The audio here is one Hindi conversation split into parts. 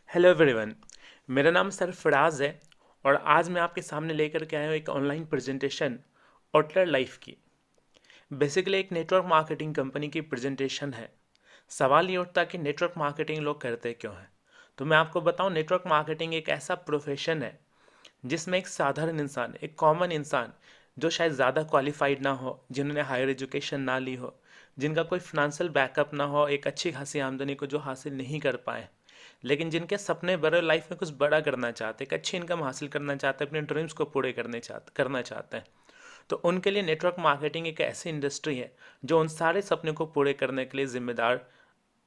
Hello everyone. मेरा नाम सर फराज है और आज मैं आपके सामने लेकर के आया हूँ एक ऑनलाइन प्रेजेंटेशन आउटलर लाइफ की। बेसिकली एक नेटवर्क मार्केटिंग कंपनी की प्रेजेंटेशन है। सवाल ये उठता है कि नेटवर्क मार्केटिंग लोग करते क्यों हैं। तो मैं आपको बताऊं, नेटवर्क मार्केटिंग एक ऐसा प्रोफेशन है जिसमें एक साधारण इंसान, एक कॉमन इंसान जो शायद ज़्यादा क्वालिफाइड ना हो, जिन्होंने हायर एजुकेशन ना ली हो, जिनका कोई फिनेंशियल बैकअप ना हो, एक अच्छी खासी आमदनी को जो हासिल नहीं कर पाए, लेकिन जिनके सपने बड़े, लाइफ में कुछ बड़ा करना चाहते, एक अच्छी इनकम हासिल करना चाहते, अपने ड्रीम्स को पूरे करना चाहते हैं, तो उनके लिए नेटवर्क मार्केटिंग एक ऐसी इंडस्ट्री है जो उन सारे सपने को पूरे करने के लिए जिम्मेदार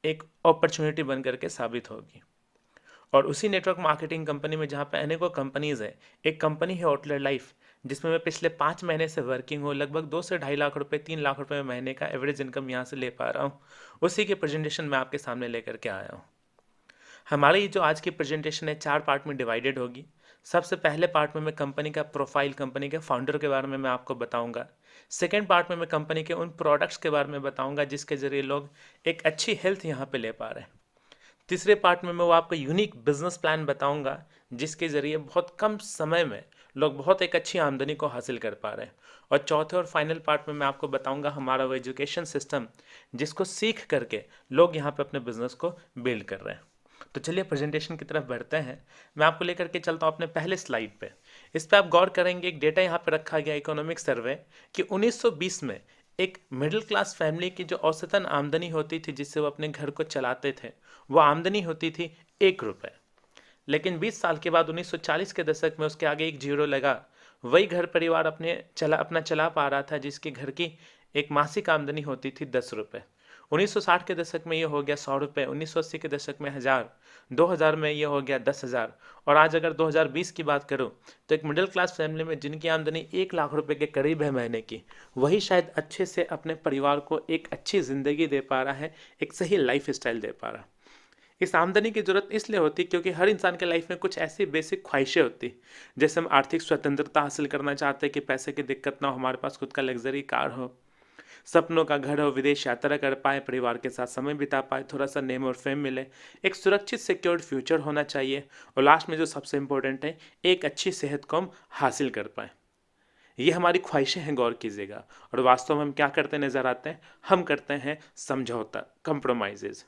एक अपॉर्चुनिटी बन करके साबित होगी। और उसी नेटवर्क मार्केटिंग कंपनी में जहाँ पे अनेकों कंपनीज़ है, एक कंपनी है आउटलर लाइफ, जिसमें मैं पिछले 5 महीने से वर्किंग हूँ। लगभग 2 से 2.5 लाख रुपए, 3 लाख रुपए में महीने का एवरेज इनकम यहाँ से ले पा रहा हूँ। उसी की प्रेजेंटेशन मैं आपके सामने लेकर के आया हूँ। हमारी जो आज की प्रेजेंटेशन है 4 पार्ट में डिवाइडेड होगी। सबसे पहले पार्ट में मैं कंपनी का प्रोफाइल, कंपनी के फाउंडर के बारे में मैं आपको बताऊंगा। सेकेंड पार्ट में मैं कंपनी के उन प्रोडक्ट्स के बारे में बताऊंगा जिसके ज़रिए लोग एक अच्छी हेल्थ यहाँ पे ले पा रहे हैं। तीसरे पार्ट में मैं वो आपको यूनिक बिजनेस प्लान बताऊंगा जिसके ज़रिए बहुत कम समय में लोग बहुत एक अच्छी आमदनी को हासिल कर पा रहे हैं। और चौथे और फाइनल पार्ट में मैं आपको बताऊंगा हमारा वो एजुकेशन सिस्टम जिसको सीख करके लोग यहाँ पे अपने बिजनेस को बिल्ड कर रहे हैं। तो चलिए प्रेजेंटेशन की तरफ बढ़ते हैं। मैं आपको लेकर के चलता हूँ अपने पहले स्लाइड पे। इस पे आप गौर करेंगे, एक डेटा यहाँ पे रखा गया इकोनॉमिक सर्वे कि 1920 में एक मिडिल क्लास फैमिली की जो औसतन आमदनी होती थी जिससे वो अपने घर को चलाते थे, वो आमदनी होती थी 1 रुपये। लेकिन 20 साल के बाद 1940 के दशक में उसके आगे एक जीरो लगा। वही घर परिवार अपना चला पा रहा था जिसके घर की एक मासिक आमदनी होती थी 10 रुपये। 1960 के दशक में ये हो गया 100 रुपये, 1980 के दशक में 1000, 2000 में ये हो गया 10,000। और आज अगर 2020 की बात करूं तो एक मिडिल क्लास फैमिली में जिनकी आमदनी 1 लाख रुपए के करीब है महीने की, वही शायद अच्छे से अपने परिवार को एक अच्छी ज़िंदगी दे पा रहा है, एक सही लाइफ स्टाइल दे पा रहा है। इस आमदनी की ज़रूरत इसलिए होती क्योंकि हर इंसान के लाइफ में कुछ ऐसी बेसिक ख्वाहिशें होती, जैसे हम आर्थिक स्वतंत्रता हासिल करना चाहते हैं कि पैसे की दिक्कत ना हो, हमारे पास खुद का लग्जरी कार हो, सपनों का घर हो, विदेश यात्रा कर पाए, परिवार के साथ समय बिता पाए, थोड़ा सा नेम और फेम मिले, एक सुरक्षित सिक्योर्ड फ्यूचर होना चाहिए, और लास्ट में जो सबसे इंपॉर्टेंट है, एक अच्छी सेहत को हम हासिल कर पाए। ये हमारी ख्वाहिशें हैं, गौर कीजिएगा। और वास्तव में हम क्या करते नजर आते हैं? हम करते हैं समझौता, कंप्रोमाइजेज।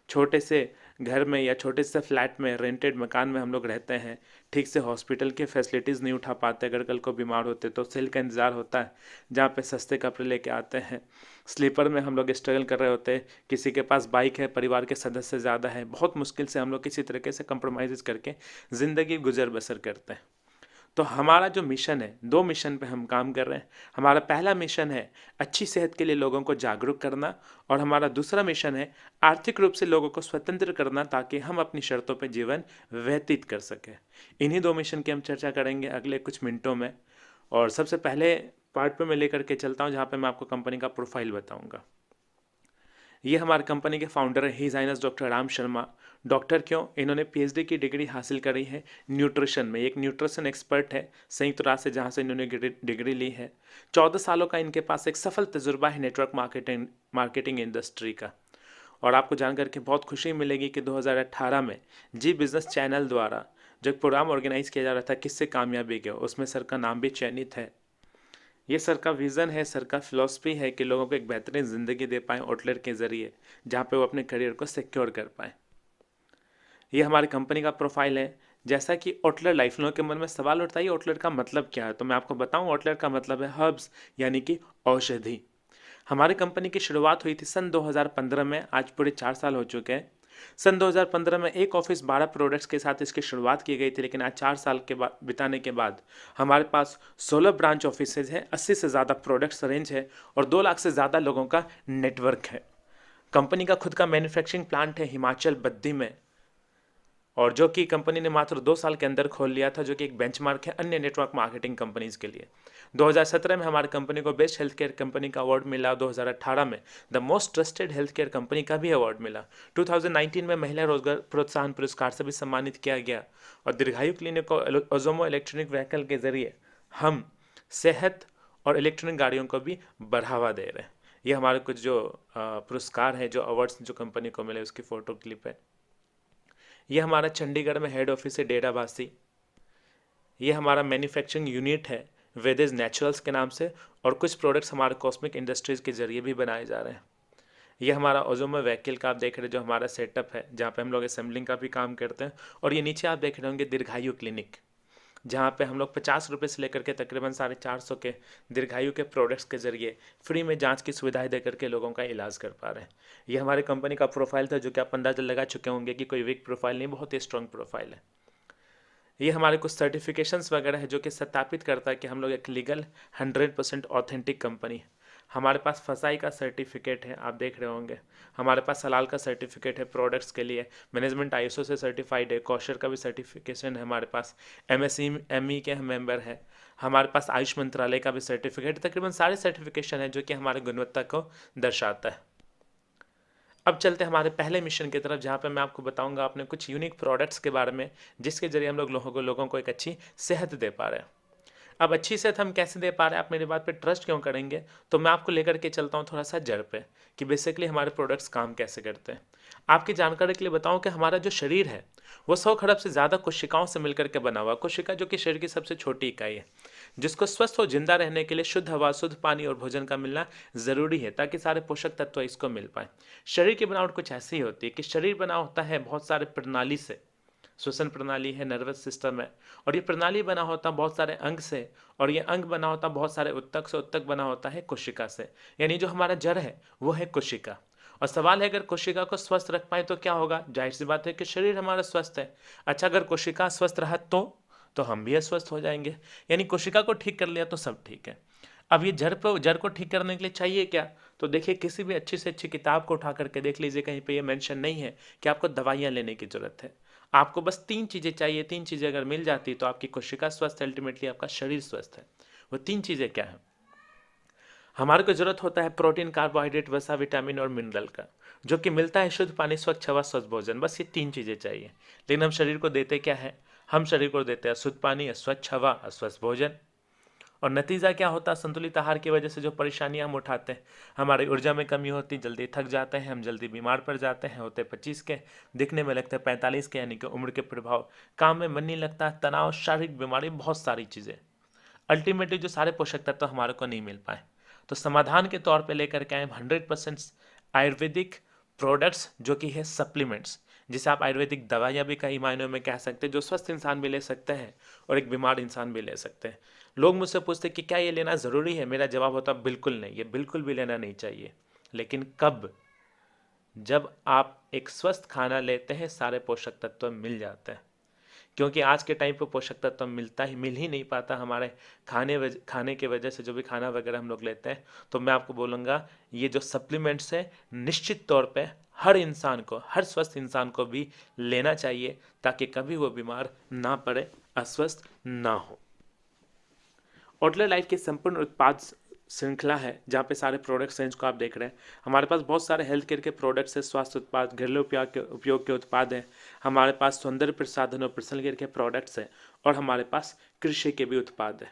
छोटे से घर में या छोटे से फ्लैट में, रेंटेड मकान में हम लोग रहते हैं, ठीक से हॉस्पिटल के फैसिलिटीज़ नहीं उठा पाते, अगर कल को बीमार होते तो सेल का इंतज़ार होता है जहाँ पे सस्ते कपड़े लेके आते हैं। स्लीपर में हम लोग स्ट्रगल कर रहे होते हैं, किसी के पास बाइक है, परिवार के सदस्य ज़्यादा है, बहुत मुश्किल से हम लोग किसी तरीके से कंप्रोमाइज़ करके ज़िंदगी गुजर बसर करते हैं। तो हमारा जो मिशन है, 2 मिशन पे हम काम कर रहे हैं। हमारा पहला मिशन है अच्छी सेहत के लिए लोगों को जागरूक करना, और हमारा दूसरा मिशन है आर्थिक रूप से लोगों को स्वतंत्र करना ताकि हम अपनी शर्तों पर जीवन व्यतीत कर सकें। इन्हीं 2 मिशन की हम चर्चा करेंगे अगले कुछ मिनटों में। और सबसे पहले पार्ट पे मैं लेकर के चलता हूँ जहाँ पे मैं आपको कंपनी का प्रोफाइल बताऊँगा। ये हमारे कंपनी के फाउंडर है His Highness doctor Ram Sharma. Doctor क्यों? इन्होंने पीएचडी की डिग्री हासिल करी है न्यूट्रिशन में, एक न्यूट्रिशन एक्सपर्ट है संयुक्त राष्ट्र से, जहाँ से इन्होंने डिग्री ली है। 14 सालों का इनके पास एक सफल तजुर्बा है नेटवर्क मार्केटिंग इंडस्ट्री का। और आपको जानकर के बहुत खुशी मिलेगी कि 2018 में जी बिजनेस चैनल द्वारा जो एक प्रोग्राम ऑर्गेनाइज किया जा रहा था किससे कामयाबी के, उसमें सर का नाम भी चयनित है। ये सर का विज़न है, सर का फिलॉसफी है कि लोगों को एक बेहतरीन ज़िंदगी दे पाएँ आउटलेट के ज़रिए, जहाँ पे वो अपने करियर को सिक्योर कर पाएँ। ये हमारी कंपनी का प्रोफाइल है। जैसा कि आउटलेट लाइफ, लोगों के मन में सवाल उठता है आउटलेट का मतलब क्या है, तो मैं आपको बताऊं आउटलेट का मतलब है हर्ब्स, यानी कि औषधि। हमारी कंपनी की शुरुआत हुई थी सन 2015 में, आज पूरे 4 साल हो चुके हैं। सन 2015 में एक ऑफिस 12 प्रोडक्ट्स के साथ इसकी शुरुआत की गई थी, लेकिन आज 4 साल के बाद बिताने के बाद हमारे पास 16 ब्रांच ऑफिसेज हैं, 80 से ज़्यादा प्रोडक्ट्स रेंज है और 2 लाख से ज़्यादा लोगों का नेटवर्क है। कंपनी का खुद का मैन्युफैक्चरिंग प्लांट है हिमाचल बद्दी में, और जो कि कंपनी ने मात्र 2 साल के अंदर खोल लिया था, जो कि एक बेंचमार्क है अन्य नेटवर्क मार्केटिंग कंपनीज के लिए। 2017 में हमारी कंपनी को बेस्ट हेल्थ केयर कंपनी का अवार्ड मिला। 2018 में the most trusted health care company का भी अवार्ड मिला। 2019 में महिला रोजगार प्रोत्साहन पुरस्कार से भी सम्मानित किया गया। और दीर्घायु क्लिनिक को ओजोमो इलेक्ट्रॉनिक व्हीकल के जरिए हम सेहत और इलेक्ट्रॉनिक गाड़ियों को भी बढ़ावा दे रहे हैं। ये हमारे कुछ जो पुरस्कार हैं, जो अवार्ड्स जो कंपनी को मिले, उसकी फ़ोटो क्लिप है। ये हमारा चंडीगढ़ में हेड ऑफिस है डेराबासी। ये हमारा मैन्युफैक्चरिंग यूनिट है वेदेज नेचुरल्स के नाम से, और कुछ प्रोडक्ट्स हमारे कॉस्मिक इंडस्ट्रीज़ के जरिए भी बनाए जा रहे हैं। ये हमारा ओजोमा व्हीकल का आप देख रहे हैं जो हमारा सेटअप है, जहाँ पे हम लोग असेंबलिंग का भी काम करते हैं। और ये नीचे आप देख रहे होंगे दीर्घायु क्लिनिक, जहाँ पे हम लोग 50 रुपये से लेकर के तकरीबन 450 के दीर्घायु के प्रोडक्ट्स के जरिए फ्री में जांच की सुविधाएं दे करके लोगों का इलाज कर पा रहे हैं। ये हमारी कंपनी का प्रोफाइल था, जो कि आप अंदाजा लगा चुके होंगे कि कोई वीक प्रोफाइल नहीं, बहुत ही स्ट्रॉन्ग प्रोफाइल है। ये हमारे कुछ सर्टिफिकेशंस वगैरह है जो कि सत्यापित करता है कि हम लोग एक लीगल 100% ऑथेंटिक कंपनी है। हमारे पास फसाई का सर्टिफिकेट है, आप देख रहे होंगे। हमारे पास हलाल का सर्टिफिकेट है प्रोडक्ट्स के लिए। मैनेजमेंट आईएसओ से सर्टिफाइड है। कॉशर का भी सर्टिफिकेशन है हमारे पास। एमएसएमई के हम मेंबर है। हमारे पास आयुष मंत्रालय का भी सर्टिफिकेट। तकरीबन सारे सर्टिफिकेशन है जो कि हमारे गुणवत्ता को दर्शाता है। अब चलते हैं हमारे पहले मिशन की तरफ, जहाँ पे मैं आपको बताऊंगा अपने कुछ यूनिक प्रोडक्ट्स के बारे में, जिसके जरिए हम लोग लोगों को एक अच्छी सेहत दे पा रहे हैं। अब अच्छी सेहत हम कैसे दे पा रहे हैं, आप मेरी बात पे ट्रस्ट क्यों करेंगे, तो मैं आपको लेकर के चलता हूँ थोड़ा सा जड़ पे कि बेसिकली हमारे प्रोडक्ट्स काम कैसे करते हैं। आपकी जानकारी के लिए बताऊं कि हमारा जो शरीर है वो 100 खरब से ज़्यादा कोशिकाओं से मिलकर के बना हुआ। कोशिका जो कि शरीर की सबसे छोटी इकाई है, जिसको स्वस्थ और जिंदा रहने के लिए शुद्ध हवा, शुद्ध पानी और भोजन का मिलना ज़रूरी है, ताकि सारे पोषक तत्व इसको मिल पाए। शरीर की बनावट कुछ ऐसी होती है कि शरीर बना होता है बहुत सारे प्रणाली से। श्वसन प्रणाली है, नर्वस सिस्टम है, और ये प्रणाली बना होता है बहुत सारे अंग से, और ये अंग बना होता है बहुत सारे उत्तक से। उत्तक बना होता है कोशिका से। यानी जो हमारा जड़ है वो है कोशिका। और सवाल है, अगर कोशिका को स्वस्थ रख पाए तो क्या होगा? जाहिर सी बात है कि शरीर हमारा स्वस्थ है। अच्छा, अगर कोशिका स्वस्थ रहा तो हम भी अस्वस्थ हो जाएंगे। यानी कोशिका को ठीक कर लिया तो सब ठीक है। अब ये जड़ को ठीक करने के लिए चाहिए क्या? तो देखिए, किसी भी अच्छी से अच्छी किताब को उठा करके देख लीजिए, कहीं पे ये मेंशन नहीं है कि आपको दवाइयाँ लेने की जरूरत है। आपको बस 3 चीज़ें चाहिए। 3 चीज़ें अगर मिल जाती तो आपकी कोशिका स्वस्थ है, अल्टीमेटली आपका शरीर स्वस्थ है। वो 3 चीज़ें क्या है? हमारे को जरूरत होता है प्रोटीन, कार्बोहाइड्रेट, वसा, विटामिन और मिनरल का, जो कि मिलता है शुद्ध पानी, स्वच्छ हवा, स्वस्थ भोजन। बस ये 3 चीज़ें चाहिए। लेकिन हम शरीर को देते क्या है? हम शरीर को देते हैं शुद्ध पानी, स्वच्छ हवा, स्वस्थ भोजन। और नतीजा क्या होता है? संतुलित आहार की वजह से जो परेशानियां हम उठाते हैं, हमारी ऊर्जा में कमी होती, जल्दी थक जाते हैं हम, जल्दी बीमार पड़ जाते हैं, होते 25 के, दिखने में लगते हैं 45 के, यानी कि उम्र के प्रभाव। काम में मन नहीं लगता, तनाव, शारीरिक बीमारी, बहुत सारी चीज़ें। अल्टीमेटली जो सारे पोषक तत्व हमारे को नहीं मिल पाए, तो समाधान के तौर पे लेकर के आए 100% आयुर्वेदिक प्रोडक्ट्स, जो कि है सप्लीमेंट्स, जिसे आप आयुर्वेदिक दवाइयाँ भी कई मायनों में कह सकते हैं, जो स्वस्थ इंसान भी ले सकते हैं और एक बीमार इंसान भी ले सकते हैं। लोग मुझसे पूछते कि क्या ये लेना ज़रूरी है? मेरा जवाब होता बिल्कुल नहीं, ये बिल्कुल भी लेना नहीं चाहिए। लेकिन कब? जब आप एक स्वस्थ खाना लेते हैं, सारे पोषक तत्व मिल जाते हैं। क्योंकि आज के टाइम पे पोषक तत्व मिल ही नहीं पाता हमारे खाने की वजह से, जो भी खाना वगैरह हम लोग लेते हैं। तो मैं आपको बोलूँगा, ये जो सप्लीमेंट्स है, निश्चित तौर पे हर इंसान को, हर स्वस्थ इंसान को भी लेना चाहिए, ताकि कभी वो बीमार ना पड़े, अस्वस्थ ना हो। ऑटलर लाइफ की संपूर्ण उत्पाद श्रृंखला है, जहाँ पे सारे प्रोडक्ट्स हैं जिनको आप देख रहे हैं। हमारे पास बहुत सारे हेल्थ केयर के प्रोडक्ट्स हैं, स्वास्थ्य उत्पाद, घरेलू उपयोग के उत्पाद हैं। हमारे पास सौंदर्य प्रसाधन और पर्सनल केयर के प्रोडक्ट्स हैं, और हमारे पास कृषि के भी उत्पाद हैं।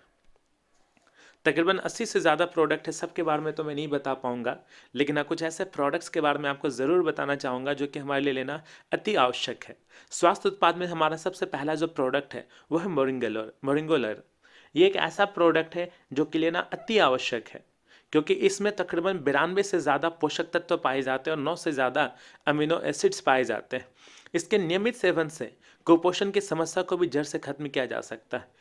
तकरीबन 80 से ज़्यादा प्रोडक्ट है। सबके बारे में तो मैं नहीं बता पाऊंगा, लेकिन हाँ, कुछ ऐसे प्रोडक्ट्स के बारे में आपको ज़रूर बताना चाहूँगा जो कि हमारे लिए लेना अति आवश्यक है। स्वास्थ्य उत्पाद में हमारा सबसे पहला जो प्रोडक्ट है वो है मोरिंगोलर। ये एक ऐसा प्रोडक्ट है जो कि लेना अति आवश्यक है, क्योंकि इसमें तकरीबन 92 से ज़्यादा पोषक तत्व पाए जाते हैं और 9 से ज़्यादा अमीनो एसिड्स पाए जाते हैं। इसके नियमित सेवन से कुपोषण की समस्या को भी जड़ से खत्म किया जा सकता है।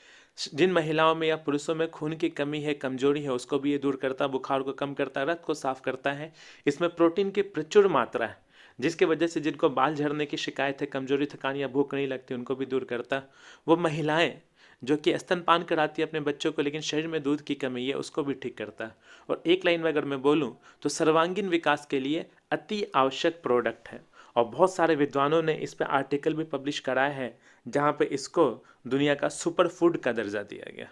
जिन महिलाओं में या पुरुषों में खून की कमी है, कमजोरी है, उसको भी ये दूर करता है, बुखार को कम करता है, रक्त को साफ करता है। इसमें प्रोटीन की प्रचुर मात्रा है, जिसकी वजह से जिनको बाल झड़ने की शिकायत है, कमजोरी, थकान या भूख नहीं लगती, उनको भी दूर करता है। वो महिलाएं जो कि स्तनपान कराती है अपने बच्चों को, लेकिन शरीर में दूध की कमी है, उसको भी ठीक करता है। और एक लाइन में अगर मैं बोलूं तो सर्वांगीण विकास के लिए अति आवश्यक प्रोडक्ट है। और बहुत सारे विद्वानों ने इस पर आर्टिकल भी पब्लिश कराए हैं, जहाँ पे इसको दुनिया का सुपर फूड का दर्जा दिया गया।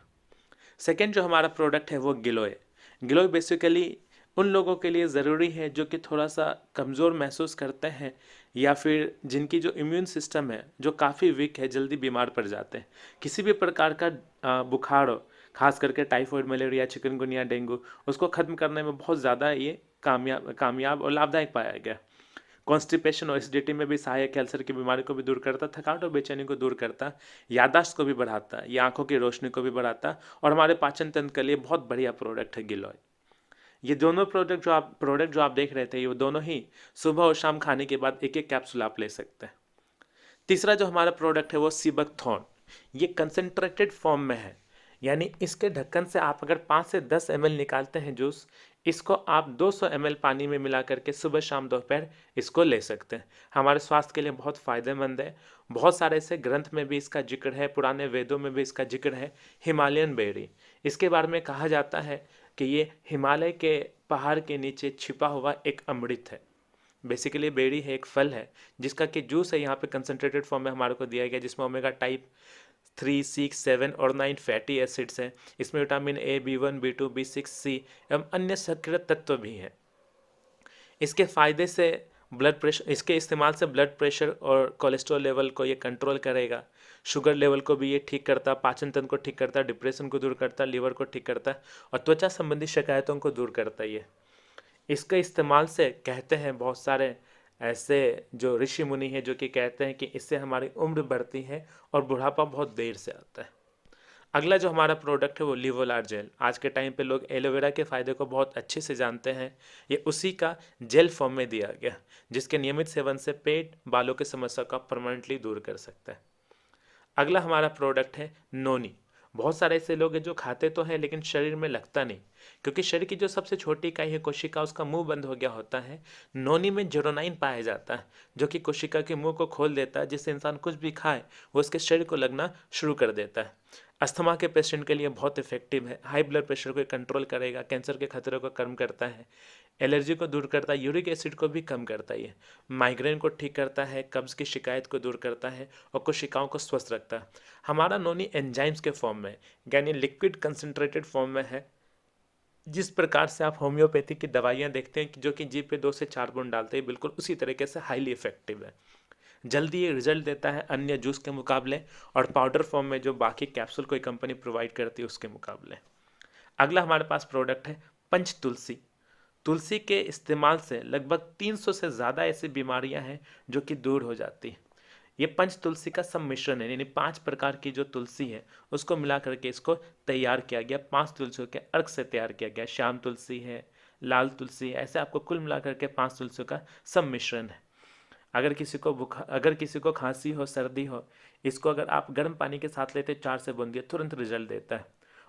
सेकेंड जो हमारा प्रोडक्ट है वो गिलोय बेसिकली उन लोगों के लिए ज़रूरी है जो कि थोड़ा सा कमज़ोर महसूस करते हैं, या फिर जिनकी जो इम्यून सिस्टम है जो काफ़ी वीक है, जल्दी बीमार पड़ जाते हैं। किसी भी प्रकार का बुखार हो, खास करके टाइफाइड, मलेरिया, चिकनगुनिया, डेंगू, उसको ख़त्म करने में बहुत ज़्यादा ये कामयाब और लाभदायक पाया गया। कॉन्स्टिपेशन और एसिडिटी में भी सहायक, कैंसर की बीमारी को भी दूर करता, थकावट और बेचैनी को दूर करता, याददाश्त को भी बढ़ाता, ये आंखों की रोशनी को भी बढ़ाता और हमारे पाचन तंत्र के लिए बहुत बढ़िया प्रोडक्ट है गिलोय। ये दोनों प्रोडक्ट जो आप देख रहे थे, ये दोनों ही सुबह और शाम खाने के बाद एक एक कैप्सूल आप ले सकते हैं। तीसरा जो हमारा प्रोडक्ट है वो सीबकथॉर्न, ये कंसंट्रेटेड फॉर्म में है, यानी इसके ढक्कन से आप अगर 5 से 10 ml निकालते हैं जूस, इसको आप 200 ml पानी में मिला करके सुबह शाम दोपहर इसको ले सकते हैं। हमारे स्वास्थ्य के लिए बहुत फ़ायदेमंद है। बहुत सारे ऐसे ग्रंथ में भी इसका जिक्र है, पुराने वेदों में भी इसका जिक्र है। हिमालयन बेरी, इसके बारे में कहा जाता है कि ये हिमालय के पहाड़ के नीचे छिपा हुआ एक अमृत है। बेसिकली बेरी है, एक फल है जिसका कि जूस है यहाँ पे कंसनट्रेटेड फॉर्म में हमारे को दिया गया, जिसमें ओमेगा टाइप 3, 6, 7 और 9 फैटी एसिड्स हैं। इसमें vitamin A, B1, B2, B6, C एवं अन्य सक्रिय तत्व भी हैं। इसके फ़ायदे से इसके इस्तेमाल से ब्लड प्रेशर और कोलेस्ट्रॉल लेवल को ये कंट्रोल करेगा, शुगर लेवल को भी ये ठीक करता, पाचन तंत्र को ठीक करता, डिप्रेशन को दूर करता, लीवर को ठीक करता और त्वचा संबंधी शिकायतों को दूर करता है ये। इसके इस्तेमाल से कहते हैं बहुत सारे ऐसे जो ऋषि मुनि हैं जो कि कहते हैं कि इससे हमारी उम्र बढ़ती है और बुढ़ापा बहुत देर से आता है। अगला जो हमारा प्रोडक्ट है वो लिवोलार जेल। आज के टाइम पे लोग एलोवेरा के फ़ायदे को बहुत अच्छे से जानते हैं। ये उसी का जेल फॉर्म में दिया गया, जिसके नियमित सेवन से पेट, बालों की समस्या का परमानेंटली दूर कर सकता है। अगला हमारा प्रोडक्ट है नोनी। बहुत सारे ऐसे लोग हैं जो खाते तो हैं लेकिन शरीर में लगता नहीं, क्योंकि शरीर की जो सबसे छोटी इकाई है कोशिका, उसका मुंह बंद हो गया होता है। नोनी में जेरोनाइन पाया जाता है जो कि कोशिका के मुंह को खोल देता है, जिससे इंसान कुछ भी खाए वो उसके शरीर को लगना शुरू कर देता है। अस्थमा के पेशेंट के लिए बहुत इफेक्टिव है। हाई ब्लड प्रेशर को कंट्रोल करेगा, कैंसर के खतरे को कम करता है, एलर्जी को दूर करता है, यूरिक एसिड को भी कम करता है, माइग्रेन को ठीक करता है, कब्ज़ की शिकायत को दूर करता है और कोशिकाओं को स्वस्थ रखता है। हमारा नोनी एंजाइम्स के फॉर्म में, यानी लिक्विड कंसनट्रेटेड फॉर्म में है। जिस प्रकार से आप होम्योपैथी की दवाइयाँ देखते हैं कि जो कि जीभ पे 2 से 4 बूंद डालते हैं, बिल्कुल उसी तरीके से हाईली इफेक्टिव है। जल्दी ये रिजल्ट देता है अन्य जूस के मुकाबले और पाउडर फॉर्म में जो बाकी कैप्सूल कोई कंपनी प्रोवाइड करती है उसके मुकाबले। अगला हमारे पास प्रोडक्ट है पंच तुलसी। तुलसी के इस्तेमाल से लगभग 300 से ज़्यादा ऐसी बीमारियां हैं जो कि दूर हो जाती हैं। ये पंच तुलसी का सम्मिश्रण है, यानी 5 प्रकार की जो तुलसी है उसको मिला करके इसको तैयार किया गया, 5 तुलसियों के अर्क से तैयार किया गया। श्याम तुलसी है, लाल तुलसी है, ऐसे आपको कुल मिला करके 5 तुलसियों का सम्मिश्रण है। अगर किसी को खांसी हो, सर्दी हो, इसको अगर आप गर्म पानी के साथ लेते 4 से बूंद, ये तुरंत रिजल्ट देता है।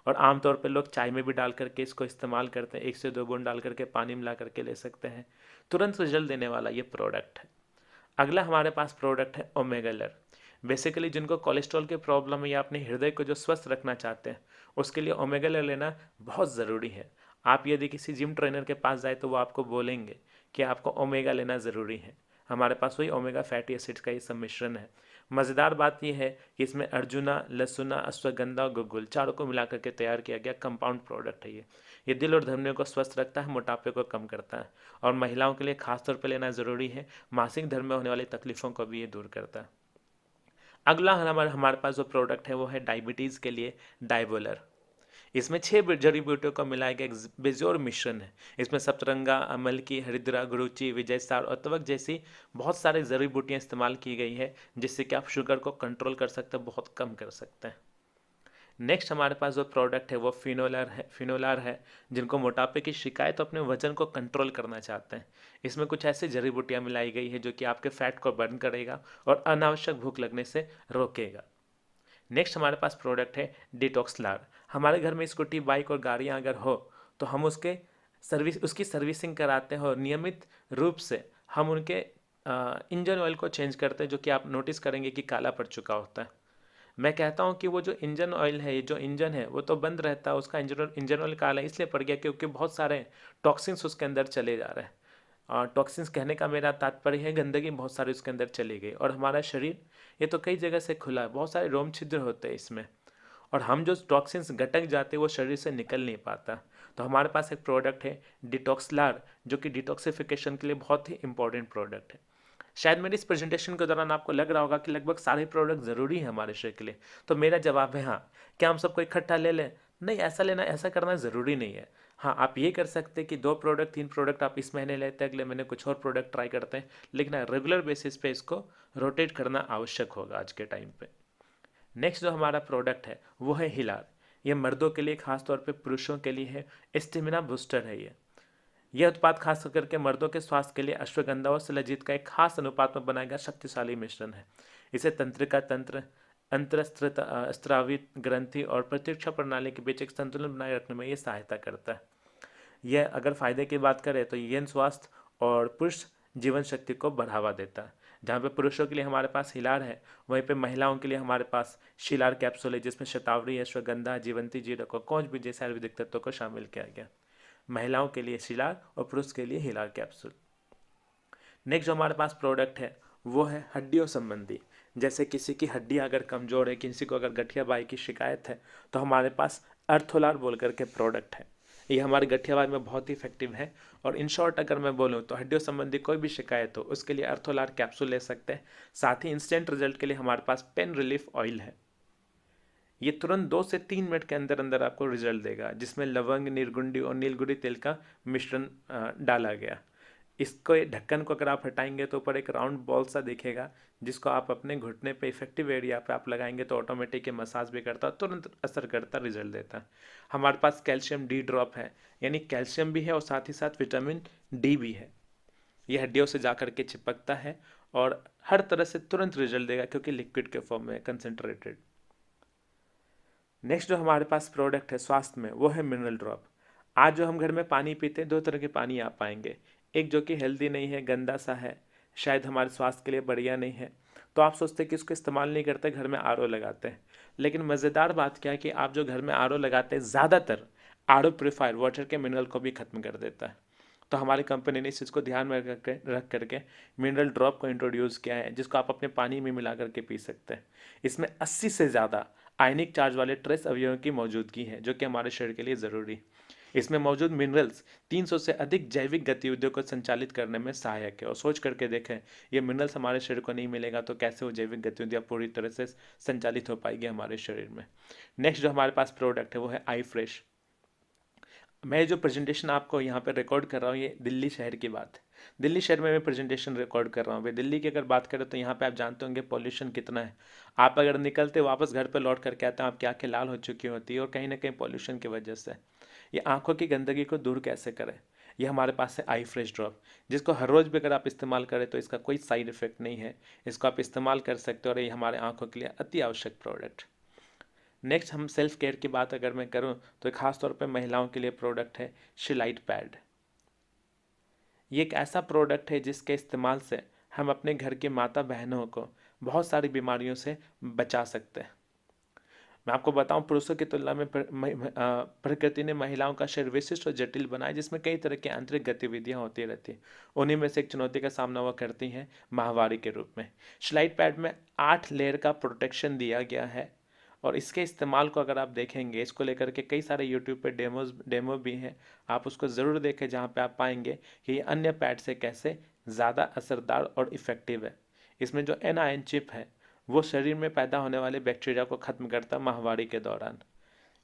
और आमतौर पर लोग चाय में भी डाल करके इसको इस्तेमाल करते हैं, 1 से 2 बूंद डाल करके पानी मिला करके ले सकते हैं। तुरंत रिजल्ट देने वाला ये प्रोडक्ट है। अगला हमारे पास प्रोडक्ट है ओमेगलर। बेसिकली जिनको कोलेस्ट्रॉल की प्रॉब्लम है या अपने हृदय को जो स्वस्थ रखना चाहते हैं, उसके लिए ओमेगलर लेना बहुत ज़रूरी है। आप यदि किसी जिम ट्रेनर के पास जाए तो वो आपको बोलेंगे कि आपको ओमेगा लेना ज़रूरी है। हमारे पास वही ओमेगा फैटी एसिड्स का ये सम्मिश्रण है। मज़ेदार बात यह है कि इसमें अर्जुना, लहसुना, अश्वगंधा और गुग्गुल चारों को मिला करके तैयार किया गया कंपाउंड प्रोडक्ट है ये दिल और धमनियों को स्वस्थ रखता है, मोटापे को कम करता है और महिलाओं के लिए खास तौर पर लेना ज़रूरी है। मासिक धर्म में होने वाली तकलीफ़ों को भी ये दूर करता है। अगला हमारे पास जो प्रोडक्ट है वो है डायबिटीज़ के लिए डायबोलर। इसमें 6 जड़ी बूटियों का मिलाया गया एक बेजोर मिश्रण है। इसमें सप्तरंगा, अमलकी, हरिद्रा, गुरुचि, विजयसार और तवक जैसी बहुत सारी जड़ी बूटियाँ इस्तेमाल की गई है, जिससे कि आप शुगर को कंट्रोल कर सकते हैं, बहुत कम कर सकते हैं। नेक्स्ट हमारे पास जो प्रोडक्ट है वो फिनोलार है। जिनको मोटापे की शिकायत तो अपने वजन को कंट्रोल करना चाहते हैं, इसमें कुछ ऐसी जड़ी बूटियाँ मिलाई गई है जो कि आपके फैट को बर्न करेगा और अनावश्यक भूख लगने से रोकेगा। नेक्स्ट हमारे पास प्रोडक्ट है डिटॉक्सलार। हमारे घर में स्कूटी, बाइक और गाड़ियाँ अगर हो तो हम उसकी सर्विसिंग कराते हैं और नियमित रूप से हम उनके इंजन ऑयल को चेंज करते हैं, जो कि आप नोटिस करेंगे कि काला पड़ चुका होता है। मैं कहता हूँ कि वो जो इंजन ऑयल है, जो इंजन है वो तो बंद रहता है, उसका इंजन ऑयल काला इसलिए पड़ गया क्योंकि बहुत सारे टॉक्सिन्स उसके अंदर चले जा रहे हैं। टॉक्सिन्स कहने का मेरा तात्पर्य है गंदगी बहुत सारी उसके अंदर चली गई। और हमारा शरीर ये तो कई जगह से खुला है, बहुत सारे रोम छिद्र होते हैं इसमें, और हम जो टॉक्सिन्स गटक जाते हैं वो शरीर से निकल नहीं पाता। तो हमारे पास एक प्रोडक्ट है डिटॉक्सलार, जो कि डिटॉक्सिफिकेशन के लिए बहुत ही इंपॉर्टेंट प्रोडक्ट है। शायद मेरी इस प्रेजेंटेशन के दौरान आपको लग रहा होगा कि लगभग सारे प्रोडक्ट ज़रूरी हैं हमारे शरीर के लिए, तो मेरा जवाब है हाँ। क्या हम सबको इकट्ठा ले लें? नहीं, ऐसा करना ज़रूरी नहीं है। हाँ, आप ये कर सकते हैं कि 2 प्रोडक्ट 3 प्रोडक्ट आप इस महीने लेते हैं, अगले महीने कुछ और प्रोडक्ट ट्राई करते हैं, लेकिन हाँ, रेगुलर बेसिस पे इसको रोटेट करना आवश्यक होगा आज के टाइम पे। नेक्स्ट जो हमारा प्रोडक्ट है वो है हिलार। ये मर्दों के लिए, खास तौर पे पुरुषों के लिए है, स्टेमिना बूस्टर है ये। यह उत्पाद खास करके मर्दों के स्वास्थ्य के लिए अश्वगंधा और शिलाजीत का एक खास अनुपात में बनाया गया शक्तिशाली मिश्रण है। इसे तंत्रिका तंत्र, स्त्रावित ग्रंथि और प्रतिरक्षा प्रणाली के बीच एक संतुलन बनाए रखने में ये सहायता करता है। यह अगर फायदे की बात करें तो यौन स्वास्थ्य और पुरुष जीवन शक्ति को बढ़ावा देता है। जहाँ पे पुरुषों के लिए हमारे पास हिलार है, वहीं पे महिलाओं के लिए हमारे पास शिलार कैप्सूल है, जिसमें शतावरी, अश्वगंधा, जीवंती, जीरक और कौच भी जैसे आयुर्वेदिक तत्वों को शामिल किया गया। महिलाओं के लिए शिलार और पुरुष के लिए हिलार कैप्सूल। नेक्स्ट जो हमारे पास प्रोडक्ट है वो है हड्डियों संबंधी। जैसे किसी की हड्डी अगर कमज़ोर है, किसी को अगर गठियाबाई की शिकायत है, तो हमारे पास अर्थोलार बोल करके प्रोडक्ट है। ये हमारे गठियाबाई में बहुत ही इफेक्टिव है। और इन शॉर्ट अगर मैं बोलूँ तो हड्डियों संबंधी कोई भी शिकायत हो उसके लिए अर्थोलार कैप्सूल ले सकते हैं। साथ ही इंस्टेंट रिजल्ट के लिए हमारे पास पेन रिलीफ ऑयल है। ये तुरंत 2 से 3 मिनट के अंदर अंदर आपको रिजल्ट देगा, जिसमें लवंग, निर्गुंडी और नीलगिरी तेल का मिश्रण डाला गया। इसको ढक्कन को अगर आप हटाएंगे तो ऊपर एक राउंड बॉल सा दिखेगा, जिसको आप अपने घुटने पे इफेक्टिव एरिया पे आप लगाएंगे तो ऑटोमेटिक ये मसाज भी करता, तुरंत असर करता, रिजल्ट देता है। हमारे पास कैल्शियम डी ड्रॉप है, यानी कैल्शियम भी है और साथ ही साथ विटामिन डी भी है। ये हड्डियों से जा करके चिपकता है और हर तरह से तुरंत रिजल्ट देगा, क्योंकि लिक्विड के फॉर्म में कंसेंट्रेटेड। नेक्स्ट जो हमारे पास प्रोडक्ट है स्वास्थ्य में वो है मिनरल ड्रॉप। आज जो हम घर में पानी पीते हैं, 2 तरह के पानी आप पाएंगे। एक जो कि हेल्दी नहीं है, गंदा सा है, शायद हमारे स्वास्थ्य के लिए बढ़िया नहीं है, तो आप सोचते हैं कि उसको इस्तेमाल नहीं करते, घर में आरओ लगाते हैं। लेकिन मज़ेदार बात क्या है कि आप जो घर में आरओ लगाते हैं, ज़्यादातर आरओ प्योरीफायर वाटर के मिनरल को भी ख़त्म कर देता है। तो हमारी कंपनी ने इस चीज़ को ध्यान में रख करके मिनरल ड्रॉप को इंट्रोड्यूस किया है, जिसको आप अपने पानी में मिला करके पी सकते हैं। इसमें 80 से ज़्यादा आयनिक चार्ज वाले ट्रेस अवयवों की मौजूदगी है, जो कि हमारे शरीर के लिए ज़रूरी। इसमें मौजूद मिनरल्स 300 से अधिक जैविक गतिविधियों को संचालित करने में सहायक है। और सोच करके देखें, ये मिनरल्स हमारे शरीर को नहीं मिलेगा तो कैसे वो जैविक गतिविधियाँ पूरी तरह से संचालित हो पाएगी हमारे शरीर में। नेक्स्ट जो हमारे पास प्रोडक्ट है वो है आई फ्रेश। मैं जो प्रेजेंटेशन आपको यहाँ पे रिकॉर्ड कर रहा हूँ, ये दिल्ली शहर की बात है। दिल्ली शहर में मैं प्रेजेंटेशन रिकॉर्ड कर रहा हूँ। भाई दिल्ली की अगर बात करें तो यहाँ पे आप जानते होंगे पॉल्यूशन कितना है। आप अगर निकलते वापस घर पे लौट करके आते हैं, आपकी आंखें लाल हो चुकी होती है, और कहीं ना कहीं पॉल्यूशन की वजह से। ये आंखों की गंदगी को दूर कैसे करें, ये हमारे पास है आई फ्रेश ड्रॉप, जिसको हर रोज़ भी अगर आप इस्तेमाल करें तो इसका कोई साइड इफेक्ट नहीं है। इसको आप इस्तेमाल कर सकते हो और ये हमारे आंखों के लिए अति आवश्यक प्रोडक्ट। नेक्स्ट हम सेल्फ केयर की बात अगर मैं करूं तो खास तौर पे महिलाओं के लिए प्रोडक्ट है शिलाइट पैड। ये एक ऐसा प्रोडक्ट है जिसके इस्तेमाल से हम अपने घर की माता बहनों को बहुत सारी बीमारियों से बचा सकते हैं। मैं आपको बताऊं, पुरुषों की तुलना में प्रकृति ने महिलाओं का शरीर विशिष्ट और जटिल बनाया, जिसमें कई तरह की आंतरिक गतिविधियां होती रहती हैं। उन्हीं में से एक चुनौती का सामना वह करती हैं माहवारी के रूप में। शिलाइट पैड में 8 लेयर का प्रोटेक्शन दिया गया है, और इसके इस्तेमाल को अगर आप देखेंगे, इसको लेकर के कई सारे यूट्यूब पे डेमो भी हैं, आप उसको ज़रूर देखें, जहाँ पे आप पाएंगे कि ये अन्य पैड से कैसे ज़्यादा असरदार और इफ़ेक्टिव है। इसमें जो NiN चिप है वो शरीर में पैदा होने वाले बैक्टीरिया को ख़त्म करता है माहवारी के दौरान।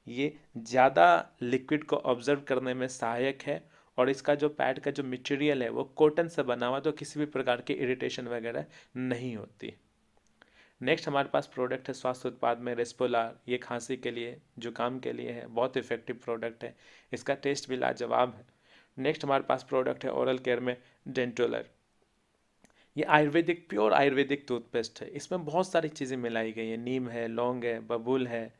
ये ज़्यादा लिक्विड को ऑब्जर्व करने में सहायक है, और इसका जो पैड का जो मटेरियल है वो कॉटन से बना हुआ, तो किसी भी प्रकार की इरिटेशन वगैरह नहीं होती। नेक्स्ट हमारे पास प्रोडक्ट है स्वास्थ्य उत्पाद में रेस्पोलार। ये खांसी के लिए, जुकाम के लिए है, बहुत इफेक्टिव प्रोडक्ट है। इसका टेस्ट भी लाजवाब है। नेक्स्ट हमारे पास प्रोडक्ट है ओरल केयर में डेंटोलर। ये आयुर्वेदिक, प्योर आयुर्वेदिक टूथपेस्ट है। इसमें बहुत सारी चीज़ें मिलाई गई हैं, नीम है, लौंग है, बबूल है,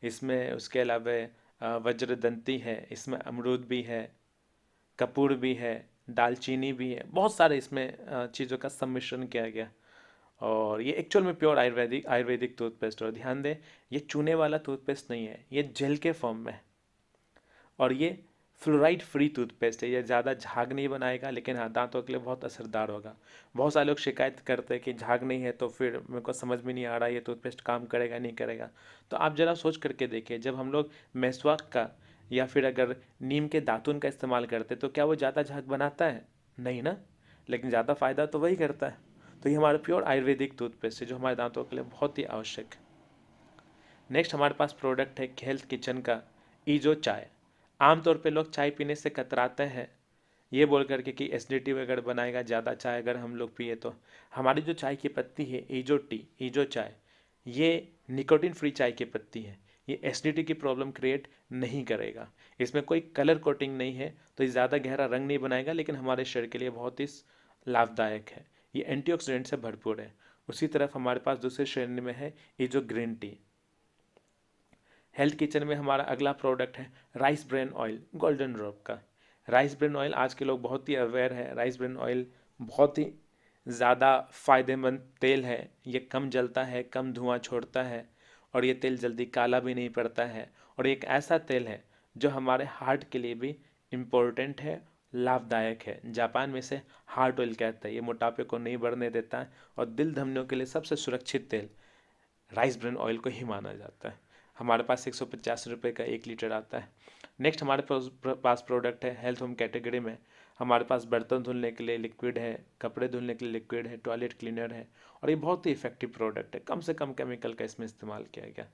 इसमें उसके अलावा वज्रदंती है, इसमें अमरूद भी है, कपूर भी है, दालचीनी भी है, बहुत सारे इसमें चीज़ों का सम्मिश्रण किया गया। और ये एक्चुअल में प्योर आयुर्वेदिक टूथपेस्ट है। और ध्यान दें, ये चूने वाला टूथपेस्ट नहीं है, ये जेल के फॉर्म में है, और ये फ्लोराइड फ्री टूथपेस्ट है। ये ज़्यादा झाग नहीं बनाएगा, लेकिन हाँ, दांतों के लिए बहुत असरदार होगा। बहुत सारे लोग शिकायत करते हैं कि झाग नहीं है, तो फिर मेरे को समझ में नहीं आ रहा ये टूथपेस्ट काम करेगा नहीं करेगा। तो आप ज़रा सोच करके देखिए, जब हम लोग मेसवाक का या फिर अगर नीम के दातुन का इस्तेमाल करते तो क्या वो ज़्यादा झाग बनाता है? नहीं ना, लेकिन ज़्यादा फ़ायदा तो वही करता है। तो ये हमारा प्योर आयुर्वेदिक टूथपेस्ट है, जो हमारे दांतों के लिए बहुत ही आवश्यक है। नेक्स्ट हमारे पास प्रोडक्ट है हेल्थ किचन का ईजो चाय। आमतौर पे लोग चाय पीने से कतराते हैं ये बोल करके कि एसिडिटी अगर बनाएगा ज़्यादा चाय अगर हम लोग पिए तो। हमारी जो चाय की पत्ती है ईजो टी, ईजो चाय, ये निकोटिन फ्री चाय की पत्ती है। ये एसिडिटी की प्रॉब्लम क्रिएट नहीं करेगा। इसमें कोई कलर कोटिंग नहीं है तो ये ज़्यादा गहरा रंग नहीं बनाएगा, लेकिन हमारे शरीर के लिए बहुत ही लाभदायक है। ये एंटीऑक्सीडेंट से भरपूर है। उसी तरफ हमारे पास दूसरे श्रेणी में है ये जो ग्रीन टी। हेल्थ किचन में हमारा अगला प्रोडक्ट है rice bran oil, golden drop का। राइस ब्रेन ऑयल आज के लोग बहुत ही अवेयर है। राइस ब्रेन ऑयल बहुत ही ज़्यादा फायदेमंद तेल है। ये कम जलता है, कम धुआं छोड़ता है और ये तेल जल्दी काला भी नहीं पड़ता है। और एक ऐसा तेल है जो हमारे हार्ट के लिए भी इम्पोर्टेंट है, लाभदायक है। जापान में से हार्ट ऑयल कहता है। ये मोटापे को नहीं बढ़ने देता है और दिल धमनियों के लिए सबसे सुरक्षित तेल राइस ब्रेन ऑयल को ही माना जाता है। हमारे पास 150 रुपये का 1 लीटर आता है। नेक्स्ट हमारे पास प्रोडक्ट है हेल्थ होम कैटेगरी में। हमारे पास बर्तन धुलने के लिए लिक्विड है, कपड़े धुलने के लिए लिक्विड है, टॉयलेट क्लीनर है और ये बहुत ही इफेक्टिव प्रोडक्ट है। कम से कम केमिकल का इसमें इस्तेमाल किया गया।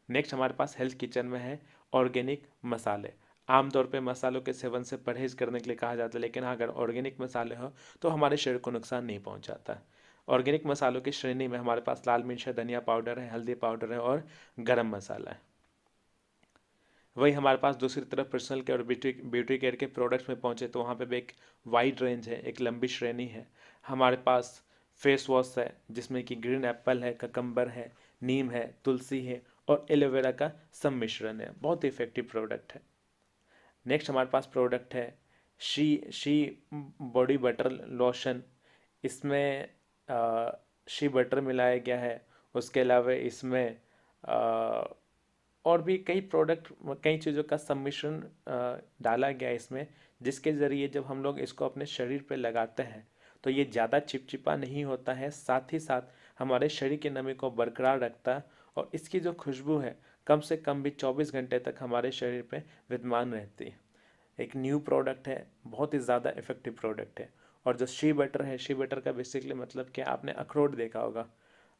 नेक्स्ट हमारे पास हेल्थ किचन में है ऑर्गेनिक मसाले। आमतौर पे मसालों के सेवन से परहेज करने के लिए कहा जाता है, लेकिन अगर ऑर्गेनिक मसाले हो तो हमारे शरीर को नुकसान नहीं पहुंचाता। ऑर्गेनिक मसालों की श्रेणी में हमारे पास लाल मिर्च है, धनिया पाउडर है, हल्दी पाउडर है और गरम मसाला है। वही हमारे पास दूसरी तरफ पर्सनल केयर और ब्यूटी केयर के प्रोडक्ट्स में पहुंचे तो वहाँ पे भी एक वाइड रेंज है, एक लंबी श्रेणी है। हमारे पास फेस वॉश है जिसमें कि ग्रीन एप्पल है, ककम्बर है, नीम है, तुलसी है और एलोवेरा का सम्मिश्रण है। बहुत ही इफेक्टिव प्रोडक्ट है। नेक्स्ट हमारे पास प्रोडक्ट है शी बॉडी बटर लोशन। इसमें शी बटर मिलाया गया है। उसके अलावा इसमें और भी कई प्रोडक्ट, कई चीज़ों का सम्मिश्रण डाला गया है इसमें, जिसके ज़रिए जब हम लोग इसको अपने शरीर पर लगाते हैं तो ये ज़्यादा चिपचिपा नहीं होता है, साथ ही साथ हमारे शरीर की नमी को बरकरार रखता है और इसकी जो खुशबू है कम से कम भी 24 घंटे तक हमारे शरीर पे विद्यमान रहती है। एक न्यू प्रोडक्ट है, बहुत ही ज़्यादा इफेक्टिव प्रोडक्ट है। और जो शी बटर है, शी बटर का बेसिकली मतलब क्या, आपने अखरोट देखा होगा।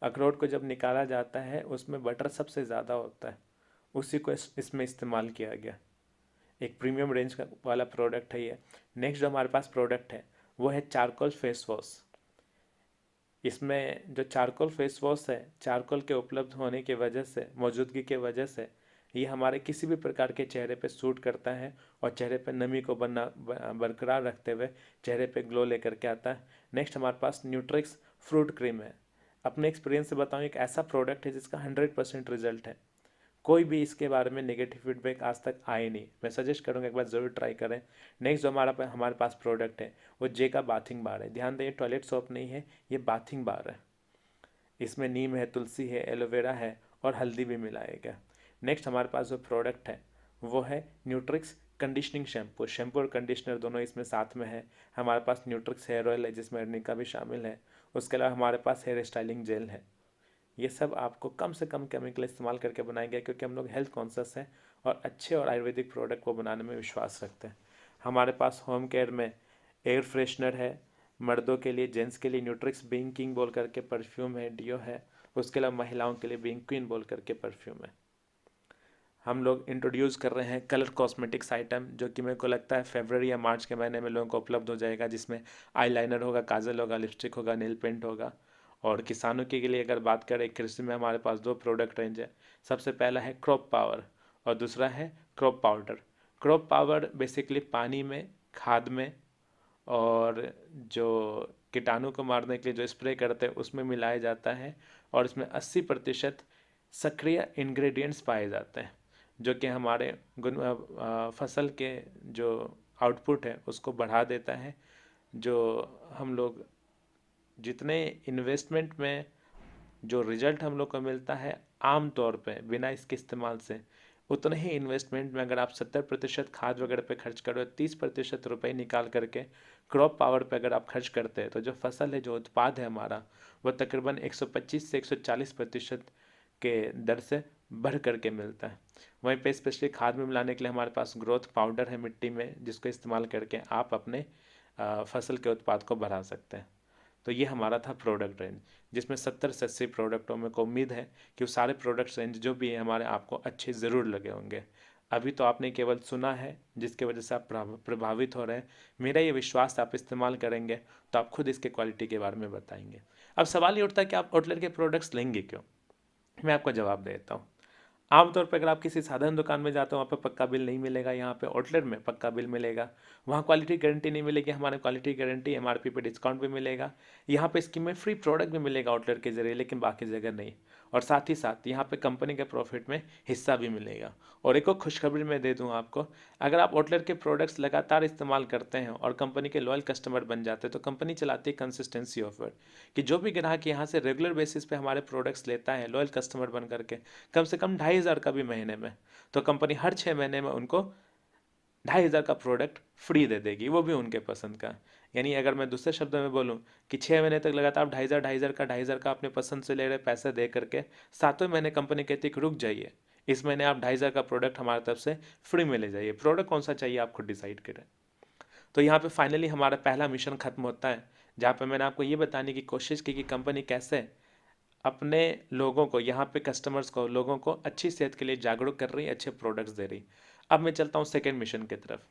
अखरोट को जब निकाला जाता है उसमें बटर सबसे ज़्यादा होता है, उसी को इसमें इस्तेमाल किया गया। एक प्रीमियम रेंज का वाला प्रोडक्ट है ये। नेक्स्ट जो हमारे पास प्रोडक्ट है वो है चारकोल फेस वॉश। इसमें जो चारकोल फेस वॉश है, चारकोल के उपलब्ध होने की वजह से, मौजूदगी के वजह से ये हमारे किसी भी प्रकार के चेहरे पे सूट करता है और चेहरे पे नमी को बरकरार रखते हुए चेहरे पे ग्लो लेकर के आता है। नेक्स्ट हमारे पास न्यूट्रिक्स फ्रूट क्रीम है। अपने एक्सपीरियंस से बताऊँ, एक ऐसा प्रोडक्ट है जिसका 100% रिजल्ट है। कोई भी इसके बारे में नेगेटिव फीडबैक आज तक आए नहीं। मैं सजेस्ट करूँगा एक बार ज़रूर ट्राई करें। नेक्स्ट जो हमारे पास प्रोडक्ट है वो जे का बाथिंग बार है। ध्यान दें, टॉयलेट सोप नहीं है, ये बाथिंग बार है। इसमें नीम है, तुलसी है, एलोवेरा है और हल्दी भी मिलाया गया। नेक्स्ट हमारे पास जो प्रोडक्ट है वो है न्यूट्रिक्स कंडीशनिंग शैम्पू। शैम्पू और कंडीशनर दोनों इसमें साथ में है। हमारे पास न्यूट्रिक्स हेयर ऑयल है जिसमें अर्निका भी शामिल है। उसके अलावा हमारे पास हेयर स्टाइलिंग जेल है। ये सब आपको कम से कम केमिकल इस्तेमाल करके बनाया गया, क्योंकि हम लोग हेल्थ कॉन्शियस हैं और अच्छे और आयुर्वेदिक प्रोडक्ट को बनाने में विश्वास रखते हैं। हमारे पास होम केयर में एयर फ्रेशनर है, मर्दों के लिए, जेंट्स के लिए न्यूट्रिक्स बीइंग किंग बोल करके परफ्यूम है, डियो है। उसके अलावा महिलाओं के लिए बीइंग क्वीन बोल करके परफ्यूम है। हम लोग इंट्रोड्यूस कर रहे हैं कलर कॉस्मेटिक्स आइटम, जो कि मेरे को लगता है फरवरी या मार्च के महीने में लोगों को उपलब्ध हो जाएगा, जिसमें आईलाइनर होगा, काजल होगा, लिपस्टिक होगा, नेल पेंट होगा। और किसानों के लिए अगर बात करें, कृषि में हमारे पास 2 प्रोडक्ट रेंज है। सबसे पहला है क्रॉप पावर और दूसरा है crop powder. Crop power basically पानी में, खाद में और जो कीटाणु को मारने के लिए जो स्प्रे करते हैं उसमें मिलाया जाता है और इसमें 80% सक्रिय इंग्रेडिएंट्स पाए जाते हैं, जो कि हमारे फसल के जो आउटपुट है उसको बढ़ा देता है। जो हम लोग जितने इन्वेस्टमेंट में जो रिजल्ट हम लोग को मिलता है आम तौर पे बिना इसके इस्तेमाल से, उतने ही इन्वेस्टमेंट में अगर आप 70% खाद वगैरह पे खर्च करो, 30% रुपए निकाल करके क्रॉप पावर पे अगर आप खर्च करते हैं, तो जो फसल है, जो उत्पाद है हमारा, वो तकरीबन 125 से 140% के दर से बढ़ करके मिलता है। वहीं पे स्पेशली खाद में मिलाने के लिए हमारे पास ग्रोथ पाउडर है मिट्टी में, जिसको इस्तेमाल करके आप अपने फसल के उत्पाद को बढ़ा सकते हैं। तो ये हमारा था प्रोडक्ट रेंज, जिसमें 70 से 80 प्रोडक्टों में को उम्मीद है कि वो सारे प्रोडक्ट रेंज जो भी है हमारे आपको अच्छे ज़रूर लगे होंगे। अभी तो आपने केवल सुना है, जिसकी वजह से आप प्रभावित हो रहे हैं। मेरा ये विश्वास आप इस्तेमाल करेंगे तो आप खुद इसके क्वालिटी के बारे में बताएंगे। अब सवाल ये उठता है कि आप आउटलेट के प्रोडक्ट्स लेंगे क्यों? मैं आपको जवाब देता हूँ। आमतौर पर अगर आप किसी साधारण दुकान में जाते हो, वहाँ पे पक्का बिल नहीं मिलेगा। यहाँ पे आउटलेट में पक्का बिल मिलेगा। वहाँ क्वालिटी गारंटी नहीं मिलेगी, हमारे क्वालिटी गारंटी, एमआरपी पे डिस्काउंट भी मिलेगा। यहाँ पे स्कीम में फ्री प्रोडक्ट भी मिलेगा आउटलेट के जरिए, लेकिन बाकी जगह नहीं। और साथ ही साथ यहाँ पे कंपनी के प्रॉफिट में हिस्सा भी मिलेगा। और एक और खुशखबरी मैं दे दूँ आपको, अगर आप आउटलेट के प्रोडक्ट्स लगातार इस्तेमाल करते हैं और कंपनी के लॉयल कस्टमर बन जाते हैं, तो कंपनी चलाती है कंसिस्टेंसी ऑफर, कि जो भी ग्राहक यहाँ से रेगुलर बेसिस पे हमारे प्रोडक्ट्स लेता है लॉयल कस्टमर बन करके, कम से कम 2,500 का भी महीने में, तो कंपनी हर 6 महीने में उनको 2,500 का प्रोडक्ट फ्री दे देगी, वो भी उनके पसंद का। यानी अगर मैं दूसरे शब्दों में बोलूँ कि 6 महीने तक लगातार आप 2,500 का अपने पसंद से ले रहे पैसे दे करके, 7वें महीने कंपनी कहती है कि रुक जाइए, इस महीने आप 2,500 का प्रोडक्ट हमारी तरफ से फ्री में ले जाइए। प्रोडक्ट कौन सा चाहिए आप खुद डिसाइड करें। तो यहाँ पे फाइनली हमारा पहला मिशन खत्म होता है, जहाँ पे मैंने आपको ये बताने की कोशिश की कि कंपनी कैसे अपने लोगों को, यहाँ पे कस्टमर्स को, लोगों को अच्छी सेहत के लिए जागरूक कर रही है, अच्छे प्रोडक्ट्स दे रही। अब मैं चलता हूँ सेकेंड मिशन की तरफ।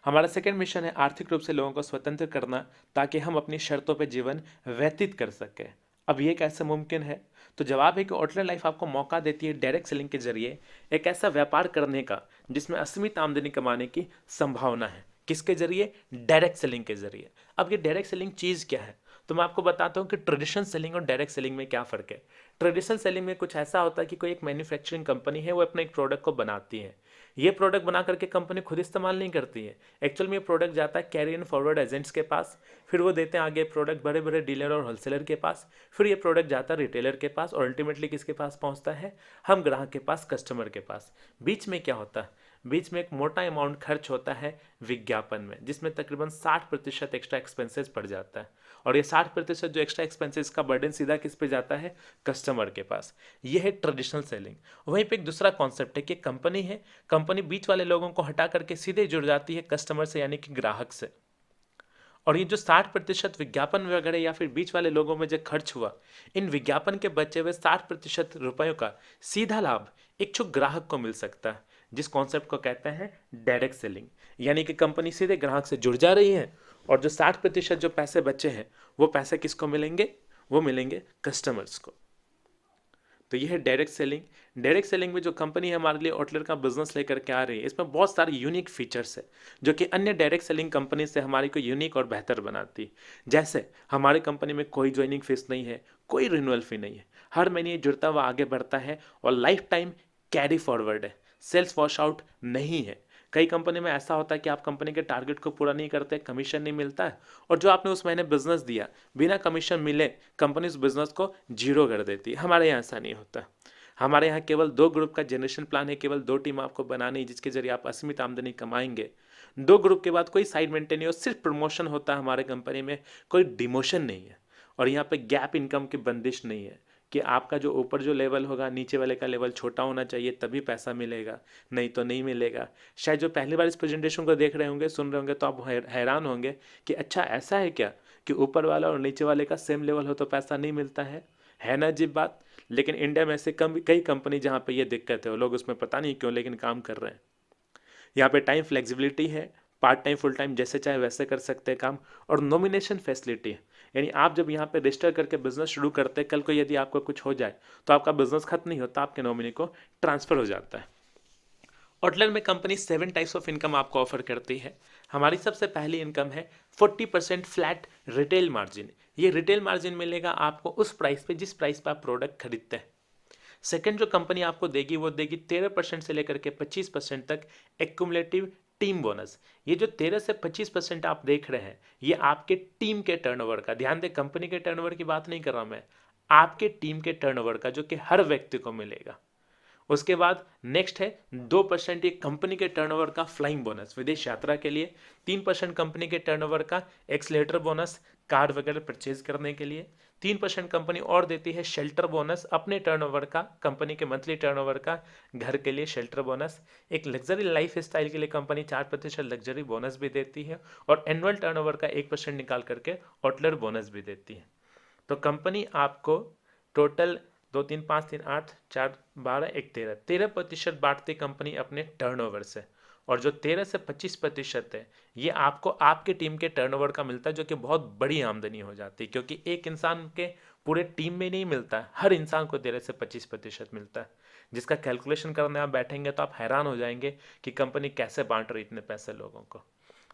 हमारा सेकेंड मिशन है आर्थिक रूप से लोगों को स्वतंत्र करना, ताकि हम अपनी शर्तों पर जीवन व्यतीत कर सकें। अब ये कैसे मुमकिन है? तो जवाब है कि आउटलेट लाइफ आपको मौका देती है डायरेक्ट सेलिंग के जरिए एक ऐसा व्यापार करने का जिसमें असीमित आमदनी कमाने की संभावना है। किसके जरिए? डायरेक्ट सेलिंग के जरिए। अब ये डायरेक्ट सेलिंग चीज़ क्या है, तो मैं आपको बताता हूँ कि ट्रेडिशनल सेलिंग और डायरेक्ट सेलिंग में क्या फ़र्क है। ट्रेडिशनल सेलिंग में कुछ ऐसा होता है कि कोई एक मैन्युफैक्चरिंग कंपनी है, वो अपने एक प्रोडक्ट को बनाती है। ये प्रोडक्ट बना करके कंपनी खुद इस्तेमाल नहीं करती है। एक्चुअल में ये प्रोडक्ट जाता है कैरी एंड फॉरवर्ड एजेंट्स के पास, फिर वो देते हैं आगे प्रोडक्ट बड़े बड़े डीलर और होलसेलर के पास, फिर ये प्रोडक्ट जाता है रिटेलर के पास, और अल्टीमेटली किसके पास पहुंचता है? हम ग्राहक के पास, कस्टमर के पास। बीच में क्या होता है? बीच में एक मोटा अमाउंट खर्च होता है विज्ञापन में, जिसमें तकरीबन 60% एक्स्ट्रा एक्सपेंसेस पड़ जाता है। और ये 60% जो एक्स्ट्रा एक्सपेंसेस का बर्डन सीधा किस पे जाता है? कस्टमर के पास। ये है ट्रेडिशनल सेलिंग। वहीं पे एक दूसरा कॉन्सेप्ट है कि कंपनी है, कंपनी बीच वाले लोगों को हटा करके सीधे जुड़ जाती है कस्टमर से, यानी कि ग्राहक से। और ये जो 60% विज्ञापन वगैरह या फिर बीच वाले लोगों में जो खर्च हुआ, इन विज्ञापन के बचे हुए 60% रुपयों का सीधा लाभ इच्छुक ग्राहक को मिल सकता है, जिस कॉन्सेप्ट को कहते हैं डायरेक्ट सेलिंग। यानी कि कंपनी सीधे ग्राहक से जुड़ जा रही है, और जो 60% जो पैसे बचे हैं, वो पैसे किसको मिलेंगे? वो मिलेंगे कस्टमर्स को। तो ये है डायरेक्ट सेलिंग। डायरेक्ट सेलिंग में जो कंपनी हमारे लिए आउटलेट का बिजनेस लेकर के आ रही है, इसमें बहुत सारे यूनिक फीचर्स है जो कि अन्य डायरेक्ट सेलिंग कंपनी से हमारी को यूनिक और बेहतर बनाती है। जैसे हमारी कंपनी में कोई ज्वाइनिंग फीस नहीं है, कोई रिन्यूअल फी नहीं है, हर महीने ये जुड़ता हुआ आगे बढ़ता है, और लाइफ टाइम कैरी फॉरवर्ड है, सेल्स वॉश आउट नहीं है। कई कंपनी में ऐसा होता है कि आप कंपनी के टारगेट को पूरा नहीं करते, कमीशन नहीं मिलता है, और जो आपने उस महीने बिजनेस दिया बिना कमीशन मिले कंपनी उस बिजनेस को जीरो कर देती है। हमारे यहाँ ऐसा नहीं होता। हमारे यहाँ केवल 2 ग्रुप का जनरेशन प्लान है, केवल 2 टीम आपको बनानी है, जिसके जरिए आप असीमित आमदनी कमाएंगे। 2 ग्रुप के बाद कोई साइड मेंटेन नहीं हो, सिर्फ प्रमोशन होता है हमारे कंपनी में, कोई डिमोशन नहीं है। और यहाँ पे गैप इनकम की बंदिश नहीं है कि आपका जो ऊपर जो लेवल होगा, नीचे वाले का लेवल छोटा होना चाहिए तभी पैसा मिलेगा, नहीं तो नहीं मिलेगा। शायद जो पहली बार इस प्रेजेंटेशन को देख रहे होंगे, सुन रहे होंगे, तो आप हैरान होंगे कि अच्छा ऐसा है क्या कि ऊपर वाला और नीचे वाले का सेम लेवल हो तो पैसा नहीं मिलता है ना अजीब बात। लेकिन इंडिया में ऐसे कई कंपनी जहाँ पे ये दिक्कत है, वो लोग उसमें पता नहीं क्यों लेकिन काम कर रहे हैं। यहाँ पे टाइम फ्लेक्सिबिलिटी है, पार्ट टाइम फुल टाइम जैसे चाहे वैसे कर सकते हैं काम, और नॉमिनेशन फैसिलिटी है। यानी आप जब यहाँ पे रजिस्टर करके बिजनेस शुरू करते हैं, कल को यदि आपको कुछ हो जाए तो आपका बिजनेस खत्म नहीं होता, आपके नॉमिनी को ट्रांसफर हो जाता है। आउटलेट में कंपनी 7 टाइप्स ऑफ इनकम आपको ऑफर करती है। हमारी सबसे पहली इनकम है 40% फ्लैट रिटेल मार्जिन। ये रिटेल मार्जिन मिलेगा आपको उस प्राइस पे जिस प्राइस पे आप प्रोडक्ट खरीदते हैं। सेकंड जो कंपनी आपको देगी, वो देगी 13% से लेकर के 25% तक एक्युमुलेटिव टीम बोनस। ये जो 13 से 25% आप देख रहे हैं, ये आपके टीम के टर्नओवर का, ध्यान दें कंपनी के टर्नओवर की बात नहीं कर रहा मैं, आपके टीम के टर्नओवर का, जो कि हर व्यक्ति को मिलेगा। उसके बाद नेक्स्ट है 2% ये कंपनी के टर्नओवर का फ्लाइंग बोनस विदेश यात्रा के लिए, 3% कंपनी के टर्नओवर का एक्सलेटर बोनस कार वगैरह परचेज करने के लिए, 3% कंपनी और देती है शेल्टर बोनस अपने टर्नओवर का, कंपनी के मंथली टर्नओवर का घर के लिए शेल्टर बोनस। एक लग्जरी लाइफ स्टाइल के लिए कंपनी 4% लग्जरी बोनस भी देती है, और एनुअल टर्नओवर का 1% निकाल करके आउटलेट बोनस भी देती है। तो कंपनी आपको टोटल 13% बांटती कंपनी अपने टर्नओवर से, और जो 13 से 25% है ये आपको आपके टीम के टर्नओवर का मिलता है, जो कि बहुत बड़ी आमदनी हो जाती है, क्योंकि एक इंसान के पूरे टीम में नहीं मिलता है, हर इंसान को 13 से 25% मिलता है, जिसका कैलकुलेशन करने आप बैठेंगे तो आप हैरान हो जाएंगे कि कंपनी कैसे बांट रही इतने पैसे लोगों को।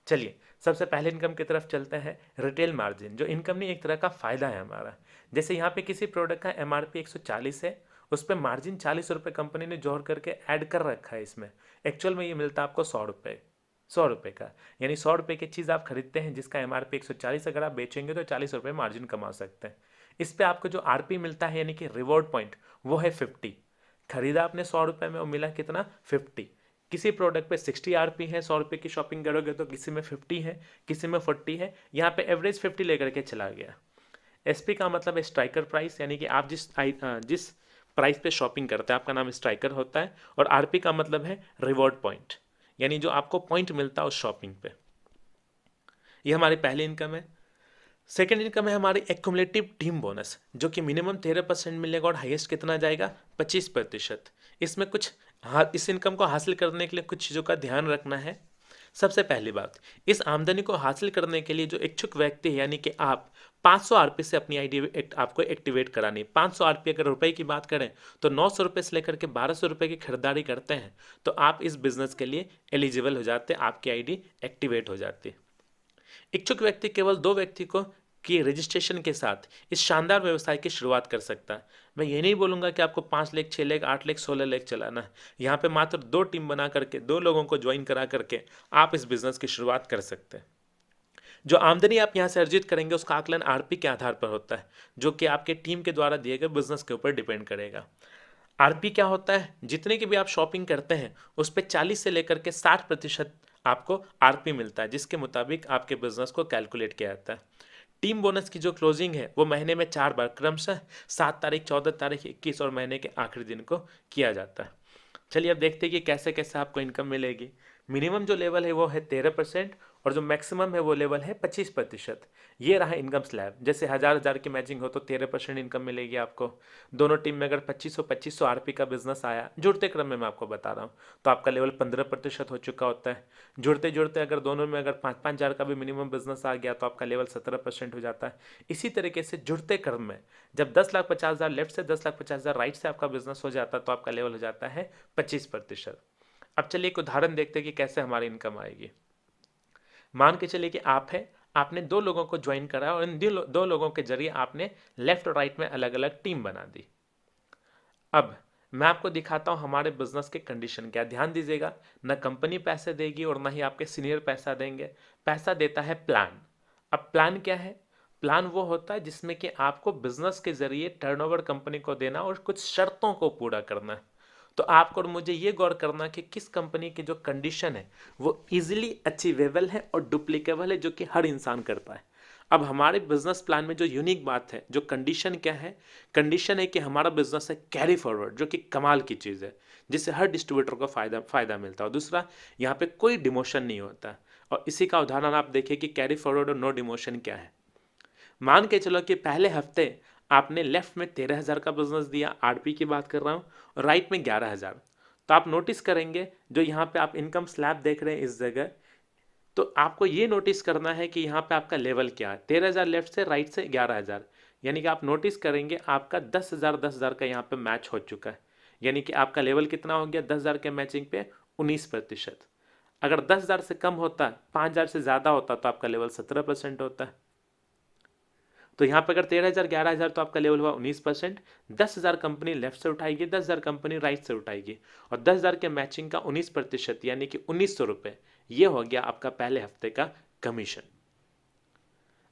चलिए सबसे पहले इनकम की तरफ चलते हैं। रिटेल मार्जिन, जो इनकम नहीं एक तरह का फ़ायदा है हमारा। जैसे यहाँ पे किसी प्रोडक्ट का MRP 140 है, उस पर मार्जिन 40 रुपये कंपनी ने जोड़ करके ऐड कर रखा है इसमें। एक्चुअल में ये मिलता है आपको 100 रुपये का, यानी 100 रुपये की चीज़ आप खरीदते हैं जिसका MRP 140, अगर आप बेचेंगे तो 40 रुपये मार्जिन कमा सकते हैं। इस पर आपको जो RP मिलता है यानी कि रिवॉर्ड पॉइंट, वो है 50। खरीदा आपने 100 रुपये में, वो मिला कितना, 50। किसी प्रोडक्ट पे 60 RP है, 100 रुपये की शॉपिंग करोगे तो किसी में 50 है, किसी में 40 है, यहाँ पे एवरेज 50 लेकर के चला गया। SP का मतलब है स्ट्राइकर प्राइस, यानी कि आप जिस प्राइस पे शॉपिंग करते हैं आपका नाम स्ट्राइकर होता है। और RP का मतलब है रिवॉर्ड पॉइंट, यानी जो आपको पॉइंट मिलता है उस शॉपिंग पे। ये हमारी पहली इनकम है। सेकेंड इनकम है हमारी एक्युमुलेटिव टीम बोनस, जो कि मिनिमम 13% मिलेगा और हाईएस्ट कितना जाएगा, 25%। इसमें कुछ इस इनकम को हासिल करने के लिए कुछ चीज़ों का ध्यान रखना है। सबसे पहली बात, इस आमदनी को हासिल करने के लिए जो इच्छुक व्यक्ति है, यानी कि आप 500 RP से अपनी आईडी आपको एक्टिवेट करानी। 500 RP अगर रुपए की बात करें तो 900 रुपये से लेकर के 1200 रुपये की खरीदारी करते हैं तो आप इस बिज़नेस के लिए एलिजिबल हो जाते हैं, आपकी आईडी एक्टिवेट हो जाती है। इच्छुक व्यक्ति केवल 2 व्यक्ति को की रजिस्ट्रेशन के साथ इस शानदार व्यवसाय की शुरुआत कर सकता है। मैं ये नहीं बोलूँगा कि आपको 5 लाख, 6 लाख, 8 लाख, 16 लाख चलाना है। यहाँ पे मात्र 2 टीम बना करके 2 लोगों को ज्वाइन करा करके आप इस बिज़नेस की शुरुआत कर सकते हैं। जो आमदनी आप यहाँ से अर्जित करेंगे उसका आकलन RP के आधार पर होता है, जो कि आपके टीम के द्वारा दिए गए बिजनेस के ऊपर डिपेंड करेगा। RP क्या होता है, जितने की भी आप शॉपिंग करते हैं उस पर 40 से लेकर के 60% आपको RP मिलता है, जिसके मुताबिक आपके बिजनेस को कैलकुलेट किया जाता है। टीम बोनस की जो क्लोजिंग है वो महीने में 4 बार क्रमशः 7 तारीख, 14 तारीख, 21 और महीने के आखिरी दिन को किया जाता है। चलिए अब देखते हैं कि कैसे कैसे आपको इनकम मिलेगी। मिनिमम जो लेवल है वो है 13% और जो मैक्सिमम है वो लेवल है 25%। ये रहा इनकम स्लैब। जैसे 1000 की मैचिंग हो तो 13% इनकम मिलेगी आपको। दोनों टीम में अगर 2500 RP का बिजनेस आया, जुड़ते क्रम में मैं आपको बता रहा हूँ, तो आपका लेवल 15% हो चुका होता है। जुड़ते जुड़ते अगर दोनों में अगर 5-5 हज़ार का भी मिनिमम बिजनेस आ गया तो आपका लेवल 17% हो जाता है। इसी तरीके से जुड़ते क्रम में जब 10,50,000 लेफ्ट से 10,50,000 राइट से आपका बिजनेस हो जाता है तो आपका लेवल हो जाता है 25%। अब चलिए एक उदाहरण देखते हैं कि कैसे हमारी इनकम आएगी। मान के चलिए कि आपने 2 लोगों को ज्वाइन करा और इन 2 लोगों के जरिए आपने लेफ्ट और राइट में अलग अलग टीम बना दी। अब मैं आपको दिखाता हूं हमारे बिजनेस के कंडीशन क्या। ध्यान दीजिएगा, ना कंपनी पैसे देगी और ना ही आपके सीनियर पैसा देंगे। पैसा देता है प्लान। अब प्लान क्या है, प्लान वो होता है जिसमें कि आपको बिजनेस के जरिए टर्नओवर कंपनी को देना और कुछ शर्तों को पूरा करना है। तो आपको और मुझे ये गौर करना कि किस कंपनी की जो कंडीशन है वो इजीली अचीवेबल है और डुप्लीकेबल है, जो कि हर इंसान कर पाए। अब हमारे बिजनेस प्लान में जो यूनिक बात है, जो कंडीशन क्या है, कंडीशन है कि हमारा बिजनेस है कैरी फॉरवर्ड, जो कि कमाल की चीज़ है, जिससे हर डिस्ट्रीब्यूटर को फायदा मिलता है। और दूसरा, यहाँ पे कोई डिमोशन नहीं होता। और इसी का उदाहरण आप देखिए कि कैरी फॉरवर्ड और नो डिमोशन क्या है। मान के चलो कि पहले हफ्ते आपने लेफ्ट में 13,000 का बिजनेस दिया, RP की बात कर रहा हूँ, और राइट में 11,000। तो आप नोटिस करेंगे जो यहाँ पे आप इनकम स्लैब देख रहे हैं इस जगह, तो आपको ये नोटिस करना है कि यहाँ पे आपका लेवल क्या है। 13,000 लेफ्ट से, राइट से 11,000, यानी कि आप नोटिस करेंगे आपका 10,000 का यहाँ पे मैच हो चुका है। यानी कि आपका लेवल कितना हो गया 10,000 के मैचिंग पे 19%। अगर 10,000 से कम होता, 5,000 से ज़्यादा होता तो आपका लेवल 17% होता है। तो यहाँ पर अगर 13,000 11,000 तो आपका लेवल हुआ 19%। 10,000 कंपनी लेफ्ट से उठाएगी, 10,000 कंपनी राइट से उठाएगी, और 10,000 के मैचिंग का 19% यानी कि 1,900 रुपये, ये हो गया आपका पहले हफ्ते का कमीशन।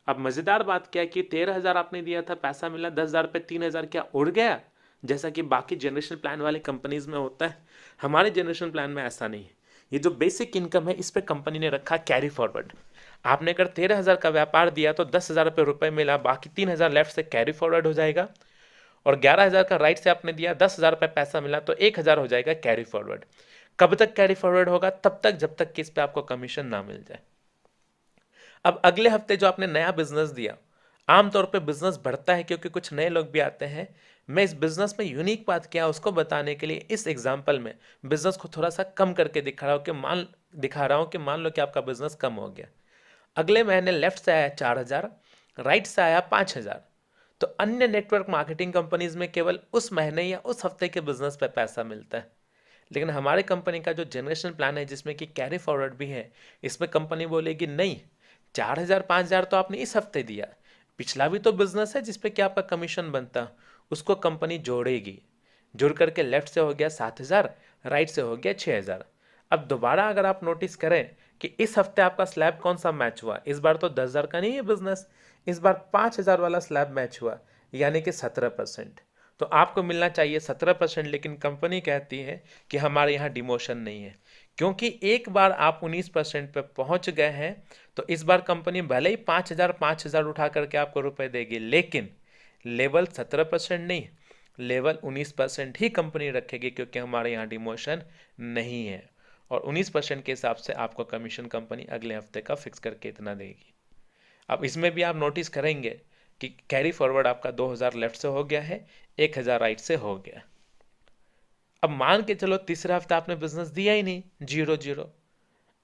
अब मज़ेदार बात क्या है कि 13,000 आपने दिया था, पैसा मिला 10,000 पे 3,000 क्या उड़ गया, जैसा कि बाकी जनरेशन प्लान वाले कंपनीज में होता है। हमारे जनरेशन प्लान में ऐसा नहीं है। ये जो बेसिक इनकम है इस पर कंपनी ने रखा कैरी फॉरवर्ड। आपने अगर 13,000 का व्यापार दिया तो 10,000 रुपये मिला, बाकी 3,000 लेफ्ट से कैरी फॉरवर्ड हो जाएगा, और 11,000 का राइट से आपने दिया, 10,000 रुपये पैसा मिला तो 1,000 हो जाएगा कैरी फॉरवर्ड। कब तक कैरी फॉरवर्ड होगा, तब तक जब तक कि इस पर आपको कमीशन ना मिल जाए। अब अगले हफ्ते जो आपने नया बिजनेस दिया, आमतौर पे बिजनेस बढ़ता है क्योंकि कुछ नए लोग भी आते हैं। मैं इस बिजनेस में यूनिक बात क्या है उसको बताने के लिए इस एग्जांपल में बिजनेस को थोड़ा सा कम करके दिखा रहा हूँ कि मान लो कि आपका बिजनेस कम हो गया। अगले महीने लेफ्ट से आया 4,000, राइट से आया 5,000। तो अन्य नेटवर्क मार्केटिंग कंपनीज में केवल उस महीने या उस हफ्ते के बिजनेस पे पैसा मिलता है। लेकिन हमारे कंपनी का जो जनरेशन प्लान है जिसमें कि कैरी फॉरवर्ड भी है, इसमें कंपनी बोलेगी नहीं, 4,000 5,000 तो आपने इस हफ्ते दिया, पिछला भी तो बिजनेस है जिसपे क्या आपका कमीशन बनता, उसको कंपनी जोड़ेगी। जुड़ करके लेफ्ट से हो गया 7,000, राइट से हो गया 6,000। अब दोबारा अगर आप नोटिस करें कि इस हफ्ते आपका स्लैब कौन सा मैच हुआ, इस बार तो 10,000 का नहीं है बिजनेस, इस बार 5,000 वाला स्लैब मैच हुआ, यानी कि 17%। तो आपको मिलना चाहिए 17%, लेकिन कंपनी कहती है कि हमारे यहाँ डिमोशन नहीं है। क्योंकि एक बार आप 19% पे पहुंच गए हैं, तो इस बार कंपनी भले ही 5,000 उठा करके आपको रुपए देगी, लेकिन लेवल 17% नहीं, लेवल 19% ही कंपनी रखेगी, क्योंकि हमारे यहाँ डिमोशन नहीं है। और 19% के हिसाब से आपको कमीशन कंपनी अगले हफ्ते का फिक्स करके इतना देगी। अब इसमें भी आप नोटिस करेंगे कि कैरी फॉरवर्ड आपका 2,000 लेफ्ट से हो गया है, 1,000 राइट से हो गया। अब मान के चलो तीसरे हफ्ते आपने बिजनेस दिया ही नहीं, 0-0।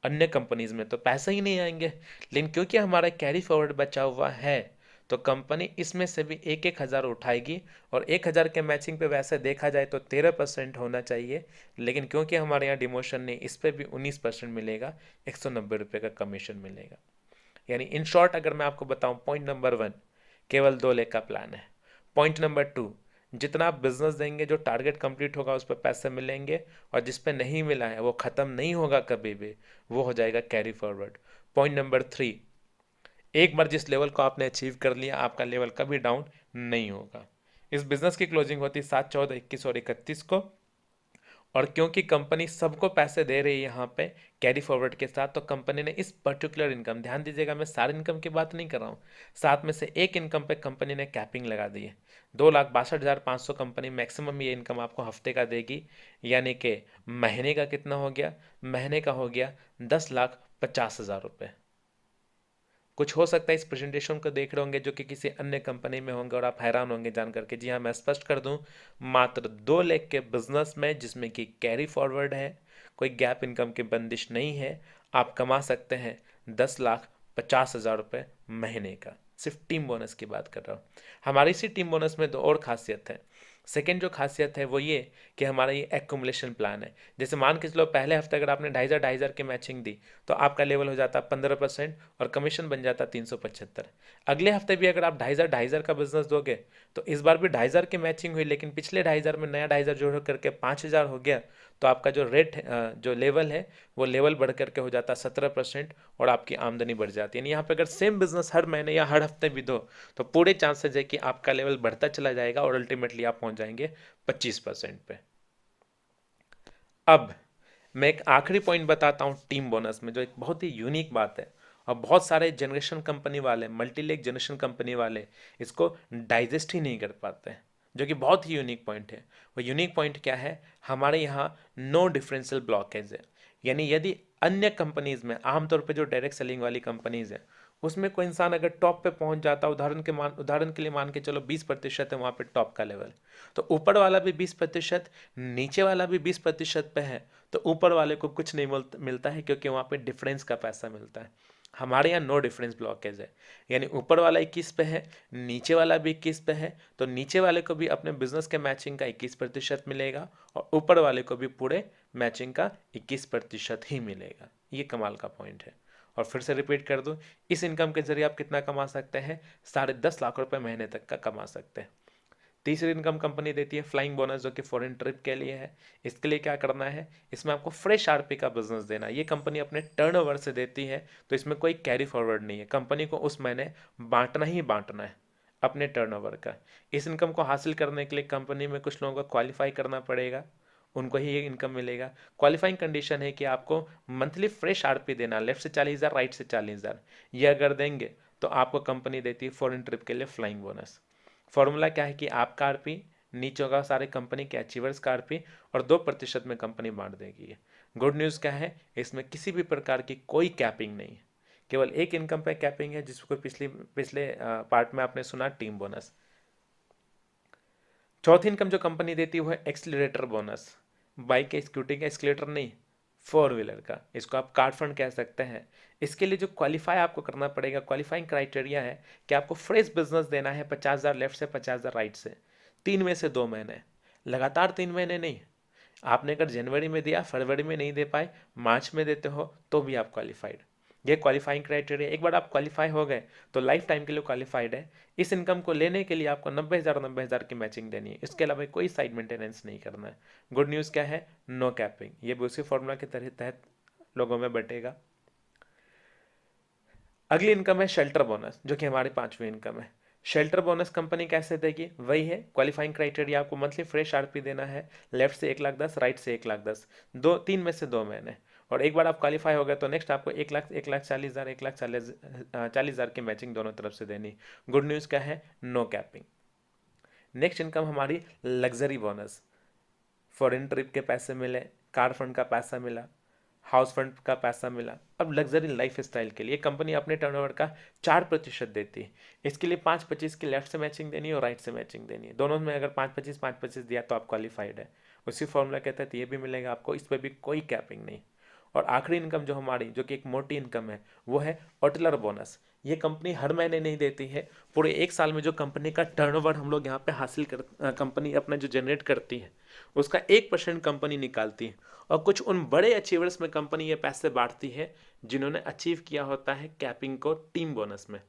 अन्य कंपनीज में तो पैसे ही नहीं आएंगे, लेकिन क्योंकि हमारा कैरी फॉरवर्ड बचा हुआ है, तो कंपनी इसमें से भी 1,000 उठाएगी। और 1,000 के मैचिंग पे वैसे देखा जाए तो 13% होना चाहिए, लेकिन क्योंकि हमारे यहाँ डिमोशन नहीं, इस पर भी 19% मिलेगा, 190 रुपये का कमीशन मिलेगा। यानी इन शॉर्ट अगर मैं आपको बताऊं, पॉइंट नंबर 1 केवल 2 लेख का प्लान है। पॉइंट नंबर 2, जितना आप बिजनेस देंगे जो टारगेट कंप्लीट होगा उस पर पैसे मिलेंगे, और जिस पे नहीं मिला है वो ख़त्म नहीं होगा कभी भी, वो हो जाएगा कैरी फॉरवर्ड। पॉइंट नंबर 3, एक बार जिस लेवल को आपने अचीव कर लिया, आपका लेवल कभी डाउन नहीं होगा। इस बिजनेस की क्लोजिंग होती 7, 14, 21 और 31 को। और क्योंकि कंपनी सबको पैसे दे रही है यहाँ पे कैरी फॉरवर्ड के साथ, तो कंपनी ने इस पर्टिकुलर इनकम, ध्यान दीजिएगा मैं सारे इनकम की बात नहीं कर रहा हूँ, 7 में से एक इनकम पे कंपनी ने कैपिंग लगा दी है। 2,62,500 कंपनी मैक्सिमम ये इनकम आपको हफ्ते का देगी। यानी कि महीने का कितना हो गया, महीने का हो गया 10,50,000 रुपये। कुछ हो सकता है इस प्रेजेंटेशन को देख रहे होंगे जो कि किसी अन्य कंपनी में होंगे और आप हैरान होंगे जान करके। जी हाँ, मैं स्पष्ट कर दूं, मात्र 2 लाख के बिजनेस में जिसमें कि कैरी फॉरवर्ड है, कोई गैप इनकम की बंदिश नहीं है, आप कमा सकते हैं 10,50,000 रुपये महीने का। सिर्फ टीम बोनस की बात कर रहा हूँ। हमारी इसी टीम बोनस में 2 और खासियत है। सेकेंड जो खासियत है वो ये कि हमारा ये एक्यूमुलेशन प्लान है। जैसे मान के चलो पहले हफ्ते अगर आपने 2,500 की मैचिंग दी, तो आपका लेवल हो जाता 15% और कमीशन बन जाता 375। अगले हफ्ते भी अगर आप 2,500 का बिजनेस दोगे, तो इस बार भी 2,500 की मैचिंग हुई, लेकिन पिछले 2,500 में नया 2,500 जोड़ करके 5,000 हो गया, तो आपका जो रेट जो लेवल है वो लेवल बढ़ करके हो जाता 17% और आपकी आमदनी बढ़ जाती है। यानी यहाँ पे अगर सेम बिजनेस हर महीने या हर हफ्ते भी दो, तो पूरे चांसेस है कि आपका लेवल बढ़ता चला जाएगा और अल्टीमेटली आप पहुंच जाएंगे 25% पे। अब मैं एक आखिरी पॉइंट बताता हूँ टीम बोनस में, जो एक बहुत ही यूनिक बात है और बहुत सारे जनरेशन कंपनी वाले, मल्टीलेग जनरेशन कंपनी वाले इसको डाइजेस्ट ही नहीं कर पाते हैं, जो कि बहुत ही यूनिक पॉइंट है। वो यूनिक पॉइंट क्या है, हमारे यहाँ नो डिफरेंशियल ब्लॉकेज है। यानी यदि अन्य कंपनीज में आमतौर पे जो डायरेक्ट सेलिंग वाली कंपनीज है, उसमें कोई इंसान अगर टॉप पे पहुंच जाता है, उदाहरण के लिए मान के चलो 20% है वहाँ पे टॉप का लेवल, तो ऊपर वाला भी 20%, नीचे वाला भी 20% पे है, तो ऊपर वाले को कुछ नहीं मिलता है, क्योंकि वहाँ पे डिफरेंस का पैसा मिलता है। हमारे यहाँ नो डिफरेंस ब्लॉकेज है। यानी ऊपर वाला 21 पे है, नीचे वाला भी 21 पे है, तो नीचे वाले को भी अपने बिजनेस के मैचिंग का 21% मिलेगा और ऊपर वाले को भी पूरे मैचिंग का 21% ही मिलेगा। ये कमाल का पॉइंट है। और फिर से रिपीट कर दूं, इस इनकम के जरिए आप कितना कमा सकते हैं, 10.5 लाख रुपए महीने तक का कमा सकते हैं। तीसरी इनकम कंपनी देती है फ्लाइंग बोनस, जो कि फॉरेन ट्रिप के लिए है। इसके लिए क्या करना है, इसमें आपको फ्रेश आरपी का बिजनेस देना है। ये कंपनी अपने टर्नओवर से देती है, तो इसमें कोई कैरी फॉरवर्ड नहीं है। कंपनी को उस महीने बांटना ही बांटना है अपने टर्नओवर का। इस इनकम को हासिल करने के लिए कंपनी में कुछ लोगों को क्वालिफाई करना पड़ेगा, उनको ही ये इनकम मिलेगा। क्वालिफाइंग कंडीशन है कि आपको मंथली फ्रेश आरपी देना, लेफ्ट से 40,000, राइट से 40,000। ये अगर देंगे तो आपको कंपनी देती है फॉरेन ट्रिप के लिए फ्लाइंग बोनस। फॉर्मूला क्या है कि आपका आरपी नीचे होगा सारे कंपनी के अचीवर्स का आरपी और 2% में कंपनी बांट देगी। गुड न्यूज़ क्या है, इसमें किसी भी प्रकार की कोई कैपिंग नहीं है। केवल एक इनकम पे कैपिंग है, जिसको पिछले पार्ट में आपने सुना, टीम बोनस। चौथी इनकम जो कंपनी देती है वो है एक्सीलरेटर बोनस। बाइक के स्कूटी का एक्सीलरेटर नहीं, 4 व्हीलर का, इसको आप कार फंड कह सकते हैं। इसके लिए जो क्वालिफाई आपको करना पड़ेगा, क्वालिफाइंग क्राइटेरिया है कि आपको फ्रेश बिजनेस देना है 50,000 लेफ्ट से 50,000 राइट से, 3 में से 2 महीने, लगातार 3 महीने नहीं। आपने अगर जनवरी में दिया, फरवरी में नहीं दे पाए, मार्च में देते हो तो भी आप क्वालिफाइड। ये क्वालिफाइंग क्राइटेरिया, एक बार आप क्वालिफाई हो गए तो लाइफ टाइम के लिए क्वालिफाइड है। इस इनकम को लेने के लिए आपको 90,000 की मैचिंग देनी है, इसके अलावा कोई साइड मेंटेनेंस नहीं करना है। गुड न्यूज़ क्या है, नो कैपिंग, ये भी उसी फॉर्मूला के तहत लोगों में बटेगा। अगली इनकम है शेल्टर बोनस, जो कि हमारी 5वीं इनकम है। शेल्टर बोनस कंपनी कैसे देगी, वही है क्वालिफाइंग क्राइटेरिया, आपको मंथली फ्रेश आरपी देना है, लेफ्ट से 1,10,000, राइट से 1,10,000, 3 में से 2 महीने। और एक बार आप क्वालिफाई हो गए तो नेक्स्ट आपको 1,40,000, 1,40,000 की मैचिंग दोनों तरफ से देनी। गुड न्यूज़ क्या है, नो कैपिंग। नेक्स्ट इनकम हमारी लग्जरी बोनस, फॉरेन ट्रिप के पैसे मिले, कार फंड का पैसा मिला, हाउस फंड का पैसा मिला। अब लग्जरी लाइफ स्टाइल के लिए कंपनी अपने टर्नओवर का 4% देती है। इसके लिए 5-25 की लेफ्ट से मैचिंग देनी है और राइट से मैचिंग देनी है। दोनों में अगर 5-25 दिया तो आप क्वालिफाइड है। उसी फॉर्मूला के तहत ये भी मिलेगा आपको, इस पर भी कोई कैपिंग नहीं। और आखिरी इनकम जो हमारी, जो कि एक मोटी इनकम है, वो है ऑटलर बोनस। ये कंपनी हर महीने नहीं देती है, पूरे एक साल में जो कंपनी का टर्नओवर हम लोग यहाँ पे हासिल कर, कंपनी अपना जो जनरेट करती है उसका 1% कंपनी निकालती है। और कुछ उन बड़े अचीवर्स में कंपनी ये पैसे बांटती है जिन्होंने अचीव किया होता है कैपिंग को टीम बोनस में।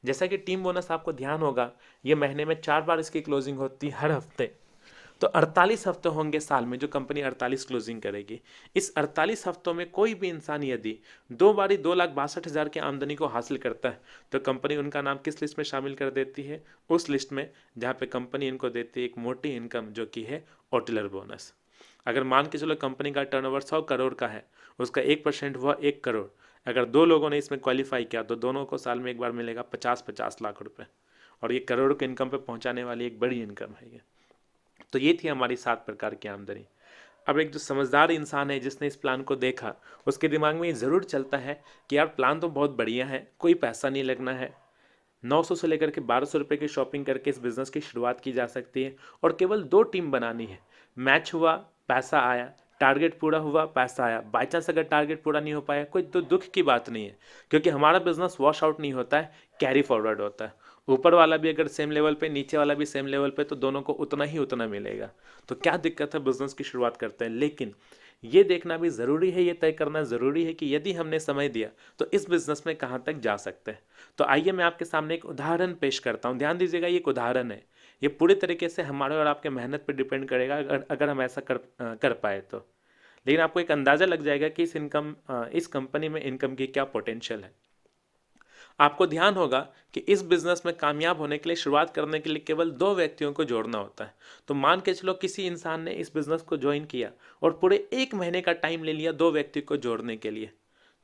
जैसा कि टीम बोनस आपको ध्यान होगा, ये महीने में 4 बार इसकी क्लोजिंग होती है, हर हफ्ते। तो 48 हफ्ते होंगे साल में, जो कंपनी 48 क्लोजिंग करेगी। इस 48 हफ्तों में कोई भी इंसान यदि 2 बारी 2,62,000 की आमदनी को हासिल करता है तो कंपनी उनका नाम किस लिस्ट में शामिल कर देती है, उस लिस्ट में जहाँ पे कंपनी इनको देती है एक मोटी इनकम, जो कि है ऑटलर बोनस। अगर मान के चलो कंपनी का टर्नओवर 100 करोड़ का है, उसका 1% हुआ 1 करोड़। अगर 2 लोगों ने इसमें क्वालिफाई किया तो दोनों को साल में एक बार मिलेगा 50-50 लाख रुपए, और ये करोड़ के इनकम पे पहुंचाने वाली एक बड़ी इनकम है ये। तो ये थी हमारी 7 प्रकार की आमदनी। अब एक जो समझदार इंसान है जिसने इस प्लान को देखा, उसके दिमाग में ये ज़रूर चलता है कि यार प्लान तो बहुत बढ़िया है, कोई पैसा नहीं लगना है, 900 से लेकर के 1,200 रुपये की शॉपिंग करके इस बिज़नेस की शुरुआत की जा सकती है, और केवल 2 टीम बनानी है। मैच हुआ, पैसा आया, टारगेट पूरा हुआ, पैसा आया। बाई चांस अगर टारगेट पूरा नहीं हो पाया, कोई तो दुख की बात नहीं है, क्योंकि हमारा बिजनेस वॉश आउट नहीं होता है, कैरी फॉरवर्ड होता है। ऊपर वाला भी अगर सेम लेवल पे, नीचे वाला भी सेम लेवल पे, तो दोनों को उतना ही उतना मिलेगा। तो क्या दिक्कत है, बिजनेस की शुरुआत करते हैं। लेकिन ये देखना भी ज़रूरी है, ये तय करना ज़रूरी है कि यदि हमने समय दिया तो इस बिज़नेस में कहाँ तक जा सकते हैं। तो आइए मैं आपके सामने एक उदाहरण पेश करता हूँ। ध्यान दीजिएगा, ये एक उदाहरण है, ये पूरे तरीके से हमारे और आपके मेहनत पर डिपेंड करेगा, अगर हम ऐसा कर पाए तो। लेकिन आपको एक अंदाज़ा लग जाएगा कि इस कंपनी में इनकम की क्या पोटेंशियल है। आपको ध्यान होगा कि इस बिजनेस में कामयाब होने के लिए, शुरुआत करने के लिए केवल 2 व्यक्तियों को जोड़ना होता है। तो मान के चलो किसी इंसान ने इस बिजनेस को ज्वाइन किया और पूरे 1 महीने का टाइम ले लिया 2 व्यक्ति को जोड़ने के लिए,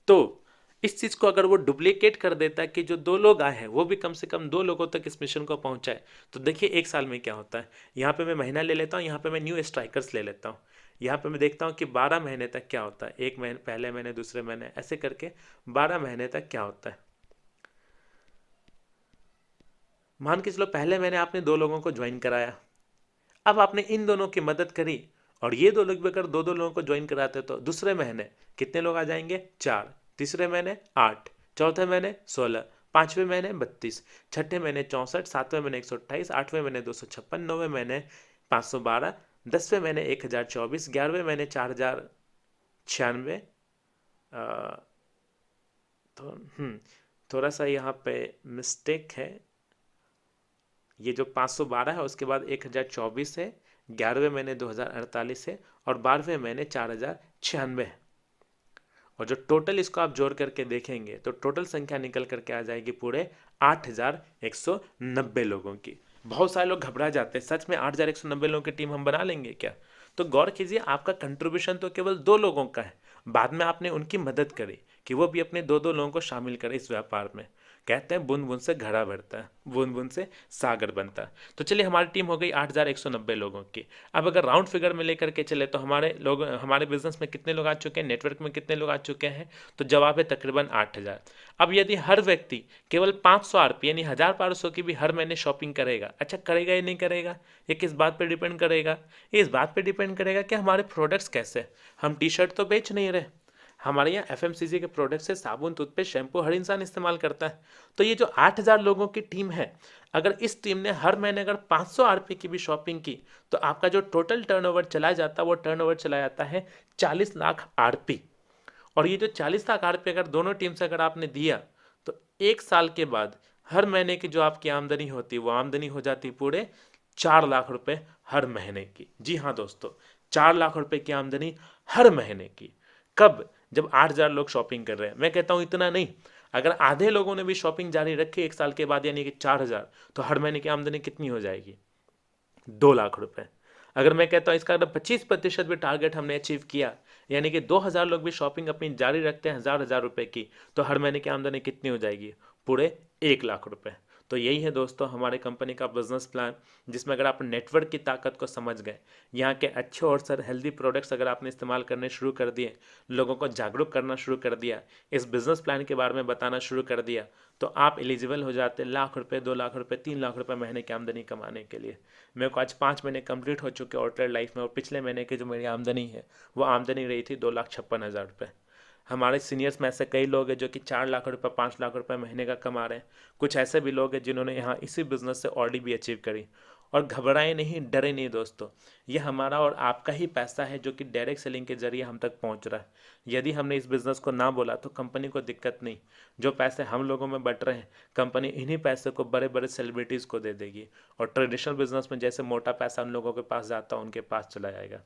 तो इस चीज़ को अगर वो डुप्लीकेट कर देता है कि जो 2 लोग आए हैं वो भी कम से कम 2 लोगों तक इस मिशन को पहुंचाए, तो देखिए 1 साल में क्या होता है। यहाँ पे मैं महीना ले लेता हूँ, यहाँ पे मैं न्यू स्ट्राइकर्स ले लेता हूँ। यहाँ पे मैं देखता हूँ कि 12 महीने तक क्या होता है, 1 महीने, पहले महीने, दूसरे महीने, ऐसे करके 12 महीने तक क्या होता है। मान के चलो पहले महीने आपने 2 लोगों को ज्वाइन कराया, अब आपने इन दोनों की मदद करी, और ये 2 लोग भी अगर 2-2 लोगों को ज्वाइन कराते तो दूसरे महीने कितने लोग आ जाएंगे, 4, तीसरे महीने 8, चौथे महीने 16, 5वें महीने 32, छठे महीने 64, 7वें महीने 128, 8वें महीने 256, 9वें महीने 512, 10वें महीने 1024, 11वें महीने 4096। तो थोड़ा सा यहाँ पे मिस्टेक है, ये जो 512 है उसके बाद 1024 है, 11वें महीने 2048 है, और 12वें महीने 4096 है। और जो टोटल इसको आप जोड़ करके देखेंगे तो टोटल संख्या निकल करके आ जाएगी पूरे 8190 लोगों की। बहुत सारे लोग घबरा जाते हैं, सच में 8190 लोगों की टीम हम बना लेंगे क्या? तो गौर कीजिए, आपका कंट्रीब्यूशन तो केवल 2 लोगों का है, बाद में आपने उनकी मदद करी कि वो भी अपने 2-2 लोगों को शामिल करें इस व्यापार में। कहते हैं बूंद बूंद से घड़ा भरता है, बूंद बूंद से सागर बनता है। तो चलिए हमारी टीम हो गई 8,190 लोगों की। अब अगर राउंड फिगर में लेकर के चले तो हमारे बिजनेस में कितने लोग आ चुके हैं, नेटवर्क में कितने लोग आ चुके हैं, तो जवाब है तकरीबन 8,000। अब यदि हर व्यक्ति केवल 500 आरपी यानी 1,500 की भी हर महीने शॉपिंग करेगा, अच्छा करेगा या नहीं करेगा, ये किस बात पर डिपेंड करेगा, ये इस बात पर डिपेंड करेगा कि हमारे प्रोडक्ट्स कैसे हैं। हम टी शर्ट तो बेच नहीं रहे, हमारे यहाँ एफएमसीजी के प्रोडक्ट से साबुन, टूथपेस्ट, शैम्पू हर इंसान इस्तेमाल करता है। तो ये जो 8,000 लोगों की टीम है, अगर इस टीम ने हर महीने अगर 500 आरपी की भी शॉपिंग की तो आपका जो टोटल टर्नओवर चला जाता है वो टर्नओवर चला जाता है 40 लाख आरपी। और ये जो 40 लाख आरपी अगर दोनों टीम से अगर आपने दिया तो 1 साल के बाद हर महीने की जो आपकी आमदनी होती है वो आमदनी हो जाती पूरे 4 लाख रुपए हर महीने की। जी हाँ दोस्तों, 4 लाख रुपए की आमदनी हर महीने की। कब? जब 8,000 लोग शॉपिंग कर रहे हैं। मैं कहता हूँ इतना नहीं, अगर आधे लोगों ने भी शॉपिंग जारी रखी 1 साल के बाद यानी कि 4,000, तो हर महीने की आमदनी कितनी हो जाएगी? 2 लाख रुपए। अगर मैं कहता हूँ इसका अगर 25% भी टारगेट हमने अचीव किया यानी कि 2,000 लोग भी शॉपिंग अपनी जारी रखते हैं 1,000 रुपए की, तो हर महीने की आमदनी कितनी हो जाएगी? पूरे 1 लाख रुपए। तो यही है दोस्तों हमारे कंपनी का बिजनेस प्लान, जिसमें अगर आप नेटवर्क की ताकत को समझ गए, यहाँ के अच्छे और सर हेल्दी प्रोडक्ट्स अगर आपने इस्तेमाल करने शुरू कर दिए, लोगों को जागरूक करना शुरू कर दिया, इस बिजनेस प्लान के बारे में बताना शुरू कर दिया, तो आप एलिजिबल हो जाते लाख रुपए, 2 लाख रुपए, 3 लाख रुपए महीने की आमदनी कमाने के लिए। मेरे को आज 5 महीने कंप्लीट हो चुके आउटलेट लाइफ में, और पिछले महीने की जो मेरी आमदनी है वो आमदनी रही थी 2,56,000 रुपये। हमारे सीनियर्स में ऐसे कई लोग हैं जो कि 4 लाख रुपए, 5 लाख रुपए महीने का कमा रहे हैं। कुछ ऐसे भी लोग हैं जिन्होंने यहाँ इसी बिजनेस से ऑलरेडी भी अचीव करी। और घबराए नहीं, डरे नहीं दोस्तों, ये हमारा और आपका ही पैसा है जो कि डायरेक्ट सेलिंग के जरिए हम तक पहुँच रहा है। यदि हमने इस बिज़नेस को ना बोला तो कंपनी को दिक्कत नहीं। जो पैसे हम लोगों में बट रहे हैं, कंपनी इन्हीं पैसे को बड़े बड़े सेलिब्रिटीज़ को दे देगी, और ट्रेडिशनल बिजनेस में जैसे मोटा पैसा उन लोगों के पास जाता है उनके पास चला जाएगा।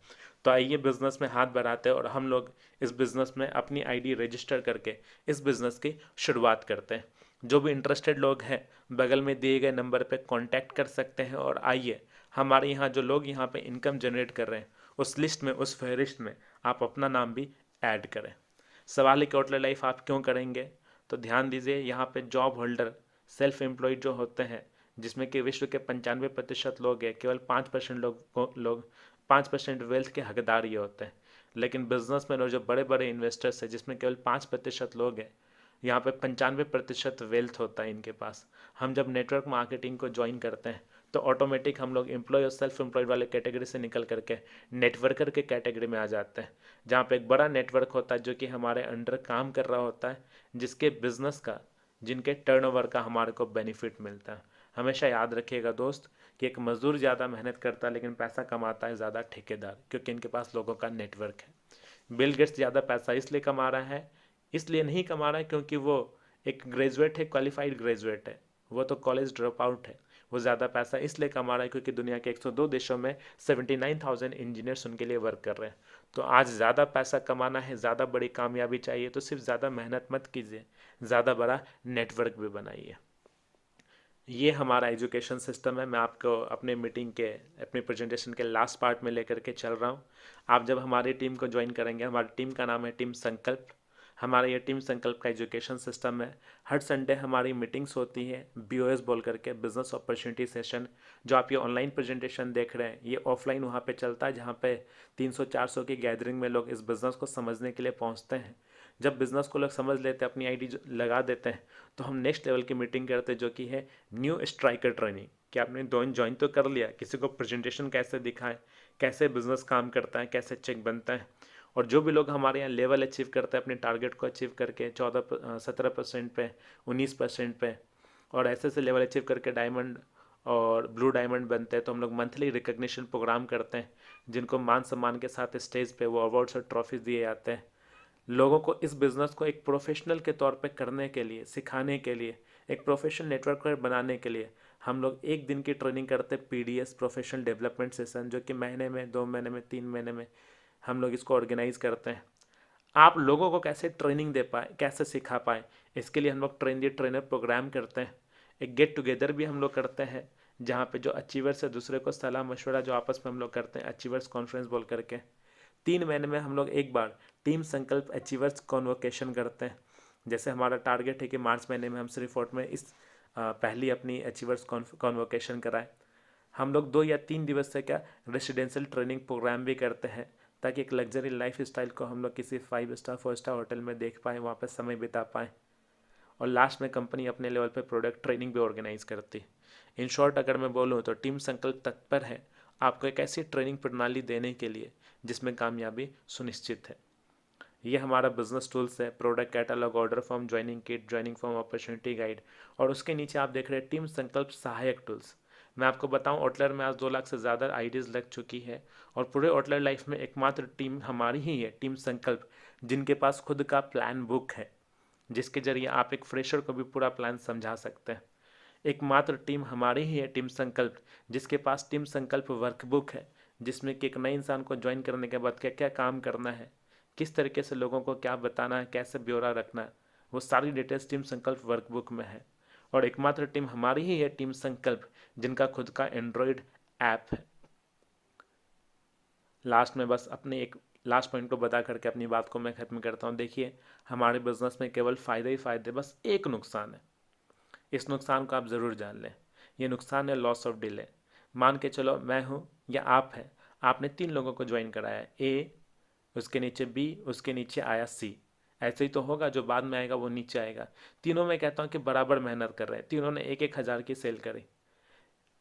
तो आइए बिज़नेस में हाथ बढ़ाते हैं और हम लोग इस बिज़नेस में अपनी आईडी रजिस्टर करके इस बिज़नेस की शुरुआत करते हैं। जो भी इंटरेस्टेड लोग हैं बगल में दिए गए नंबर पे कांटेक्ट कर सकते हैं, और आइए हमारे यहाँ जो लोग यहाँ पे इनकम जनरेट कर रहे हैं उस लिस्ट में, उस फहरिस्त में आप अपना नाम भी ऐड करें। सवाल है कि आउटलेट लाइफ आप क्यों करेंगे? तो ध्यान दीजिए, यहाँ पे जॉब होल्डर, सेल्फ एम्प्लॉयड जो होते हैं, जिसमें कि विश्व के 95% लोग हैं, केवल 5% लोग 5% वेल्थ के हकदार ये होते हैं। लेकिन बिजनेस में जो बड़े बड़े इन्वेस्टर्स हैं, जिसमें केवल 5% लोग हैं, यहाँ पे 95% वेल्थ होता है इनके पास। हम जब नेटवर्क मार्केटिंग को ज्वाइन करते हैं तो ऑटोमेटिक हम लोग एम्प्लॉय और सेल्फ एम्प्लॉयड वाले कैटेगरी से निकल करके नेटवर्कर के कैटेगरी में आ जाते हैं, जहाँ पे एक बड़ा नेटवर्क होता है जो कि हमारे अंडर काम कर रहा होता है, जिसके बिजनेस का, जिनके टर्नओवर का हमारे को बेनिफिट मिलता है। हमेशा याद रखिएगा दोस्त कि एक मजदूर ज़्यादा मेहनत करता है लेकिन पैसा कमाता है ज़्यादा ठेकेदार, क्योंकि इनके पास लोगों का नेटवर्क है। बिल गेट्स ज़्यादा पैसा इसलिए कमा रहा है, इसलिए नहीं कमा रहा है क्योंकि वो एक ग्रेजुएट है, क्वालिफाइड ग्रेजुएट है, वो तो कॉलेज ड्रॉप आउट है। वो ज़्यादा पैसा इसलिए कमा रहा है क्योंकि दुनिया के 102 देशों में 79,000 इंजीनियर्स उनके लिए वर्क कर रहे हैं। तो आज ज़्यादा पैसा कमाना है, ज़्यादा बड़ी कामयाबी चाहिए, तो सिर्फ ज़्यादा मेहनत मत कीजिए, ज़्यादा बड़ा नेटवर्क भी बनाइए। ये हमारा एजुकेशन सिस्टम है। मैं आपको अपने मीटिंग के, अपनी प्रेजेंटेशन के लास्ट पार्ट में लेकर के चल रहा हूँ। आप जब हमारी टीम को ज्वाइन करेंगे, हमारी टीम का नाम है टीम संकल्प। हमारा ये टीम संकल्प का एजुकेशन सिस्टम है। हर संडे हमारी मीटिंग्स होती है, BOS बोल करके, बिजनेस अपॉर्चुनिटी सेशन। जो आप ये ऑनलाइन प्रेजेंटेशन देख रहे हैं ये ऑफलाइन वहाँ पे चलता है, जहाँ पे 300-400 की गैदरिंग में लोग इस बिज़नेस को समझने के लिए पहुँचते हैं। जब बिज़नेस को लोग समझ लेते हैं, अपनी आईडी लगा देते हैं, तो हम नेक्स्ट लेवल की मीटिंग करते हैं जो कि है न्यू स्ट्राइकर ट्रेनिंग। कि आपने ज्वाइन तो कर लिया, किसी को प्रेजेंटेशन कैसे दिखाएं, कैसे बिजनेस काम करता है, कैसे चेक बनता है। और जो भी लोग हमारे यहाँ लेवल अचीव करते हैं, अपने टारगेट को अचीव करके 17% पे, 19% पे, और ऐसे लेवल अचीव करके डायमंड और ब्लू डायमंड बनते हैं, तो हम लोग मंथली रिकग्निशन प्रोग्राम करते हैं, जिनको मान सम्मान के साथ स्टेज पे वो अवार्ड्स और ट्रॉफीज दिए जाते हैं। लोगों को इस बिज़नेस को एक प्रोफेशनल के तौर पे करने के लिए, सिखाने के लिए, एक प्रोफेशनल नेटवर्क बनाने के लिए हम लोग 1 दिन की ट्रेनिंग करते हैं, PDS प्रोफेशनल डेवलपमेंट सेशन, जो कि महीने में, 2 महीने में, 3 महीने में हम लोग इसको ऑर्गेनाइज करते हैं। आप लोगों को कैसे ट्रेनिंग दे पाए, कैसे सिखा पाए, इसके लिए हम लोग ट्रेन दी ट्रेनर प्रोग्राम करते हैं। एक गेट टुगेदर भी हम लोग करते हैं, जहाँ पे जो अचीवर्स है दूसरे को सलाह मशवरा जो आपस में हम लोग करते हैं, अचीवर्स कॉन्फ्रेंस बोल करके। 3 महीने में हम लोग एक बार टीम संकल्प अचीवर्स कॉन्वोकेशन करते हैं, जैसे हमारा टारगेट है कि मार्च महीने में हम श्रीफोर्ट में इस पहली अपनी अचीवर्स कॉन्वोकेशन कराएं। हम लोग 2 या 3 दिवस से क्या रेसिडेंशियल ट्रेनिंग प्रोग्राम भी करते हैं, ताकि एक लग्जरी लाइफ स्टाइल को हम लोग किसी 5 स्टार 4 स्टार होटल में देख पाएँ, वहाँ पर समय बिता पाएँ। और लास्ट में कंपनी अपने लेवल पे प्रोडक्ट ट्रेनिंग भी ऑर्गेनाइज करती है। इन शॉर्ट अगर मैं बोलूँ तो टीम संकल्प तत्पर है आपको एक ऐसी ट्रेनिंग प्रणाली देने के लिए जिसमें कामयाबी सुनिश्चित है। ये हमारा बिजनेस टूल्स है, product catalogue, order form, joining kit, joining form, opportunity guide, और उसके नीचे आप देख रहे हैं टीम संकल्प सहायक टूल्स। मैं आपको बताऊं, आउटलायर में आज 2 लाख से ज़्यादा आईडीज़ लग चुकी है, और पूरे आउटलायर लाइफ में एकमात्र टीम हमारी ही है, टीम संकल्प, जिनके पास खुद का प्लान बुक है, जिसके जरिए आप एक फ्रेशर को भी पूरा प्लान समझा सकते हैं। एकमात्र टीम हमारी ही है, टीम संकल्प, जिसके पास टीम संकल्प वर्कबुक है, जिसमें कि एक नए इंसान को ज्वाइन करने के बाद क्या क्या काम करना है, किस तरीके से लोगों को क्या बताना है, कैसे ब्यौरा रखना है, वो सारी डिटेल्स टीम संकल्प वर्कबुक में है। और एकमात्र टीम हमारी ही है, टीम संकल्प, जिनका खुद का एंड्रॉयड ऐप है। लास्ट में बस अपने एक लास्ट पॉइंट को बता करके अपनी बात को मैं खत्म करता हूँ। देखिए, हमारे बिजनेस में केवल फ़ायदे ही फ़ायदे, बस एक नुकसान है। इस नुकसान को आप ज़रूर जान लें। ये नुकसान है लॉस ऑफ डिले। मान के चलो मैं हूँ या आप है, आपने 3 लोगों को ज्वाइन कराया, ए, उसके नीचे बी, उसके नीचे आया सी। ऐसे ही तो होगा, जो बाद में आएगा वो नीचे आएगा। तीनों में कहता हूँ कि बराबर मेहनत कर रहे हैं, तीनों ने 1-1 हज़ार की सेल करी।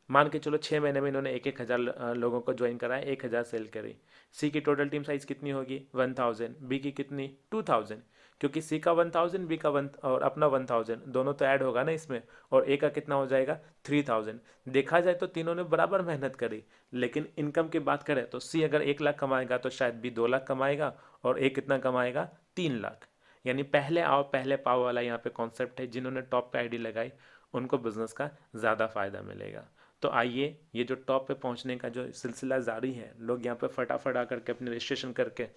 मान के चलो 6 महीने में इन्होंने 1-1 हज़ार लोगों को ज्वाइन कराया, 1 हज़ार सेल करी। सी की टोटल टीम साइज़ कितनी होगी? 1000। बी की कितनी? 2000, क्योंकि सी का 1000, बी का 1 और अपना 1000 दोनों तो ऐड होगा ना इसमें, और ए का कितना हो जाएगा? 3000। देखा जाए तो तीनों ने बराबर मेहनत करी, लेकिन इनकम की बात करें तो सी अगर 1 लाख कमाएगा तो शायद बी 2 लाख कमाएगा, और ए कितना कमाएगा? 3 लाख। यानी पहले आओ पहले पाओ वाला यहाँ पे कॉन्सेप्ट है। जिन्होंने टॉप पे आईडी लगाई उनको बिजनेस का ज़्यादा फायदा मिलेगा। तो आइए, ये जो टॉप पे पहुंचने का जो सिलसिला जारी है, लोग यहाँ पे फटाफट आकर के अपने रजिस्ट्रेशन करके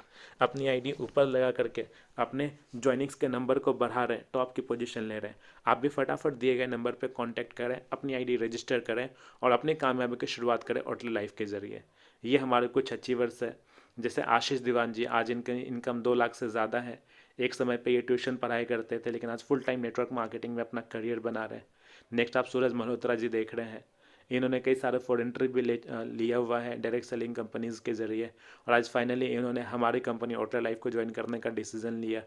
अपनी आईडी ऊपर लगा करके अपने ज्वाइनिंग्स के नंबर को बढ़ा रहे हैं, टॉप की पोजीशन ले रहे हैं। आप भी फटाफट दिए गए नंबर पे कांटेक्ट करें, अपनी आईडी रजिस्टर करें और अपनी कामयाबी की शुरुआत करें होटल लाइफ के ज़रिए। ये हमारे कुछ अचीवर्स है, जैसे आशीष दीवान जी, आज इनकी इनकम 2 लाख से ज़्यादा है। एक समय पे ये ट्यूशन पढ़ाई करते थे, लेकिन आज फुल टाइम नेटवर्क मार्केटिंग में अपना करियर बना रहे हैं। नेक्स्ट आप सूरज मल्होत्रा जी देख रहे हैं, इन्होंने कई सारे फॉरेन ट्रिप भी लिया हुआ है डायरेक्ट सेलिंग कंपनीज के ज़रिए, और आज फाइनली इन्होंने हमारी कंपनी होटल लाइफ को ज्वाइन करने का डिसीजन लिया।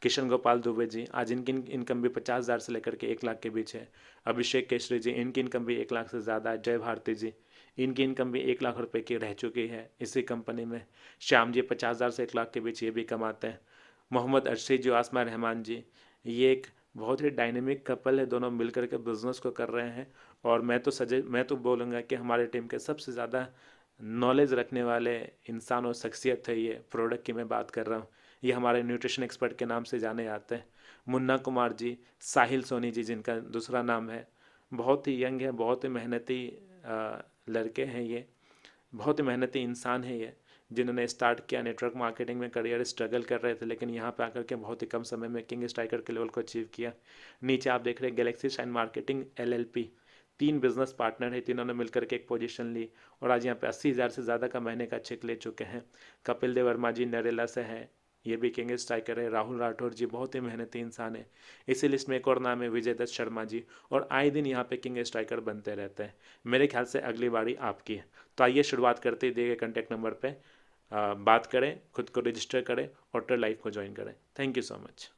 किशन गोपाल दुबे जी, आज इनकी इनकम भी 50,000 से लेकर के 1 लाख के बीच है। अभिषेक केसरी जी, इनकी इनकम भी 1 लाख से ज़्यादा है। जय भारती जी, इनकी इनकम भी 1 लाख रुपए की रह चुकी है इसी कंपनी में। श्याम जी 50,000 से 1 लाख के बीच ये भी कमाते हैं। मोहम्मद अर्शी जी, आसमा रहमान जी, ये एक बहुत ही डायनेमिक कपल है, दोनों मिलकर के बिज़नेस को कर रहे हैं। और मैं तो बोलूँगा कि हमारे टीम के सबसे ज़्यादा नॉलेज रखने वाले इंसान और शख्सियत है ये। प्रोडक्ट की मैं बात कर रहा हूँ, ये हमारे न्यूट्रिशन एक्सपर्ट के नाम से जाने जाते हैं। मुन्ना कुमार जी, साहिल सोनी जी जिनका दूसरा नाम है, बहुत ही यंग है, बहुत ही मेहनती लड़के हैं ये, बहुत ही मेहनती इंसान है ये, जिन्होंने स्टार्ट किया नेटवर्क मार्केटिंग में करियर, स्ट्रगल कर रहे थे, लेकिन यहाँ पे आकर के बहुत ही कम समय में किंग स्ट्राइकर के लेवल को अचीव किया। नीचे आप देख रहे हैं Galaxy shine marketing LLP, 3 business partner है, तीनों ने मिलकर के एक पोजीशन ली और आज यहाँ पे 80,000 से ज़्यादा का महीने का चेक ले चुके हैं। कपिल देव वर्मा जी नरेला से हैं, ये भी किंग स्ट्राइकर है। राहुल राठौर जी बहुत ही मेहनती इंसान है। इसी लिस्ट में एक और नाम है विजय दत्त शर्मा जी, और आए दिन यहाँ पे किंग स्ट्राइकर बनते रहते हैं। मेरे ख्याल से अगली बारी आपकी है। तो आइए शुरुआत करते ही दिए गए कॉन्टैक्ट नंबर पर बात करें, खुद को रजिस्टर करें, होटल लाइफ को ज्वाइन करें। Thank you so much.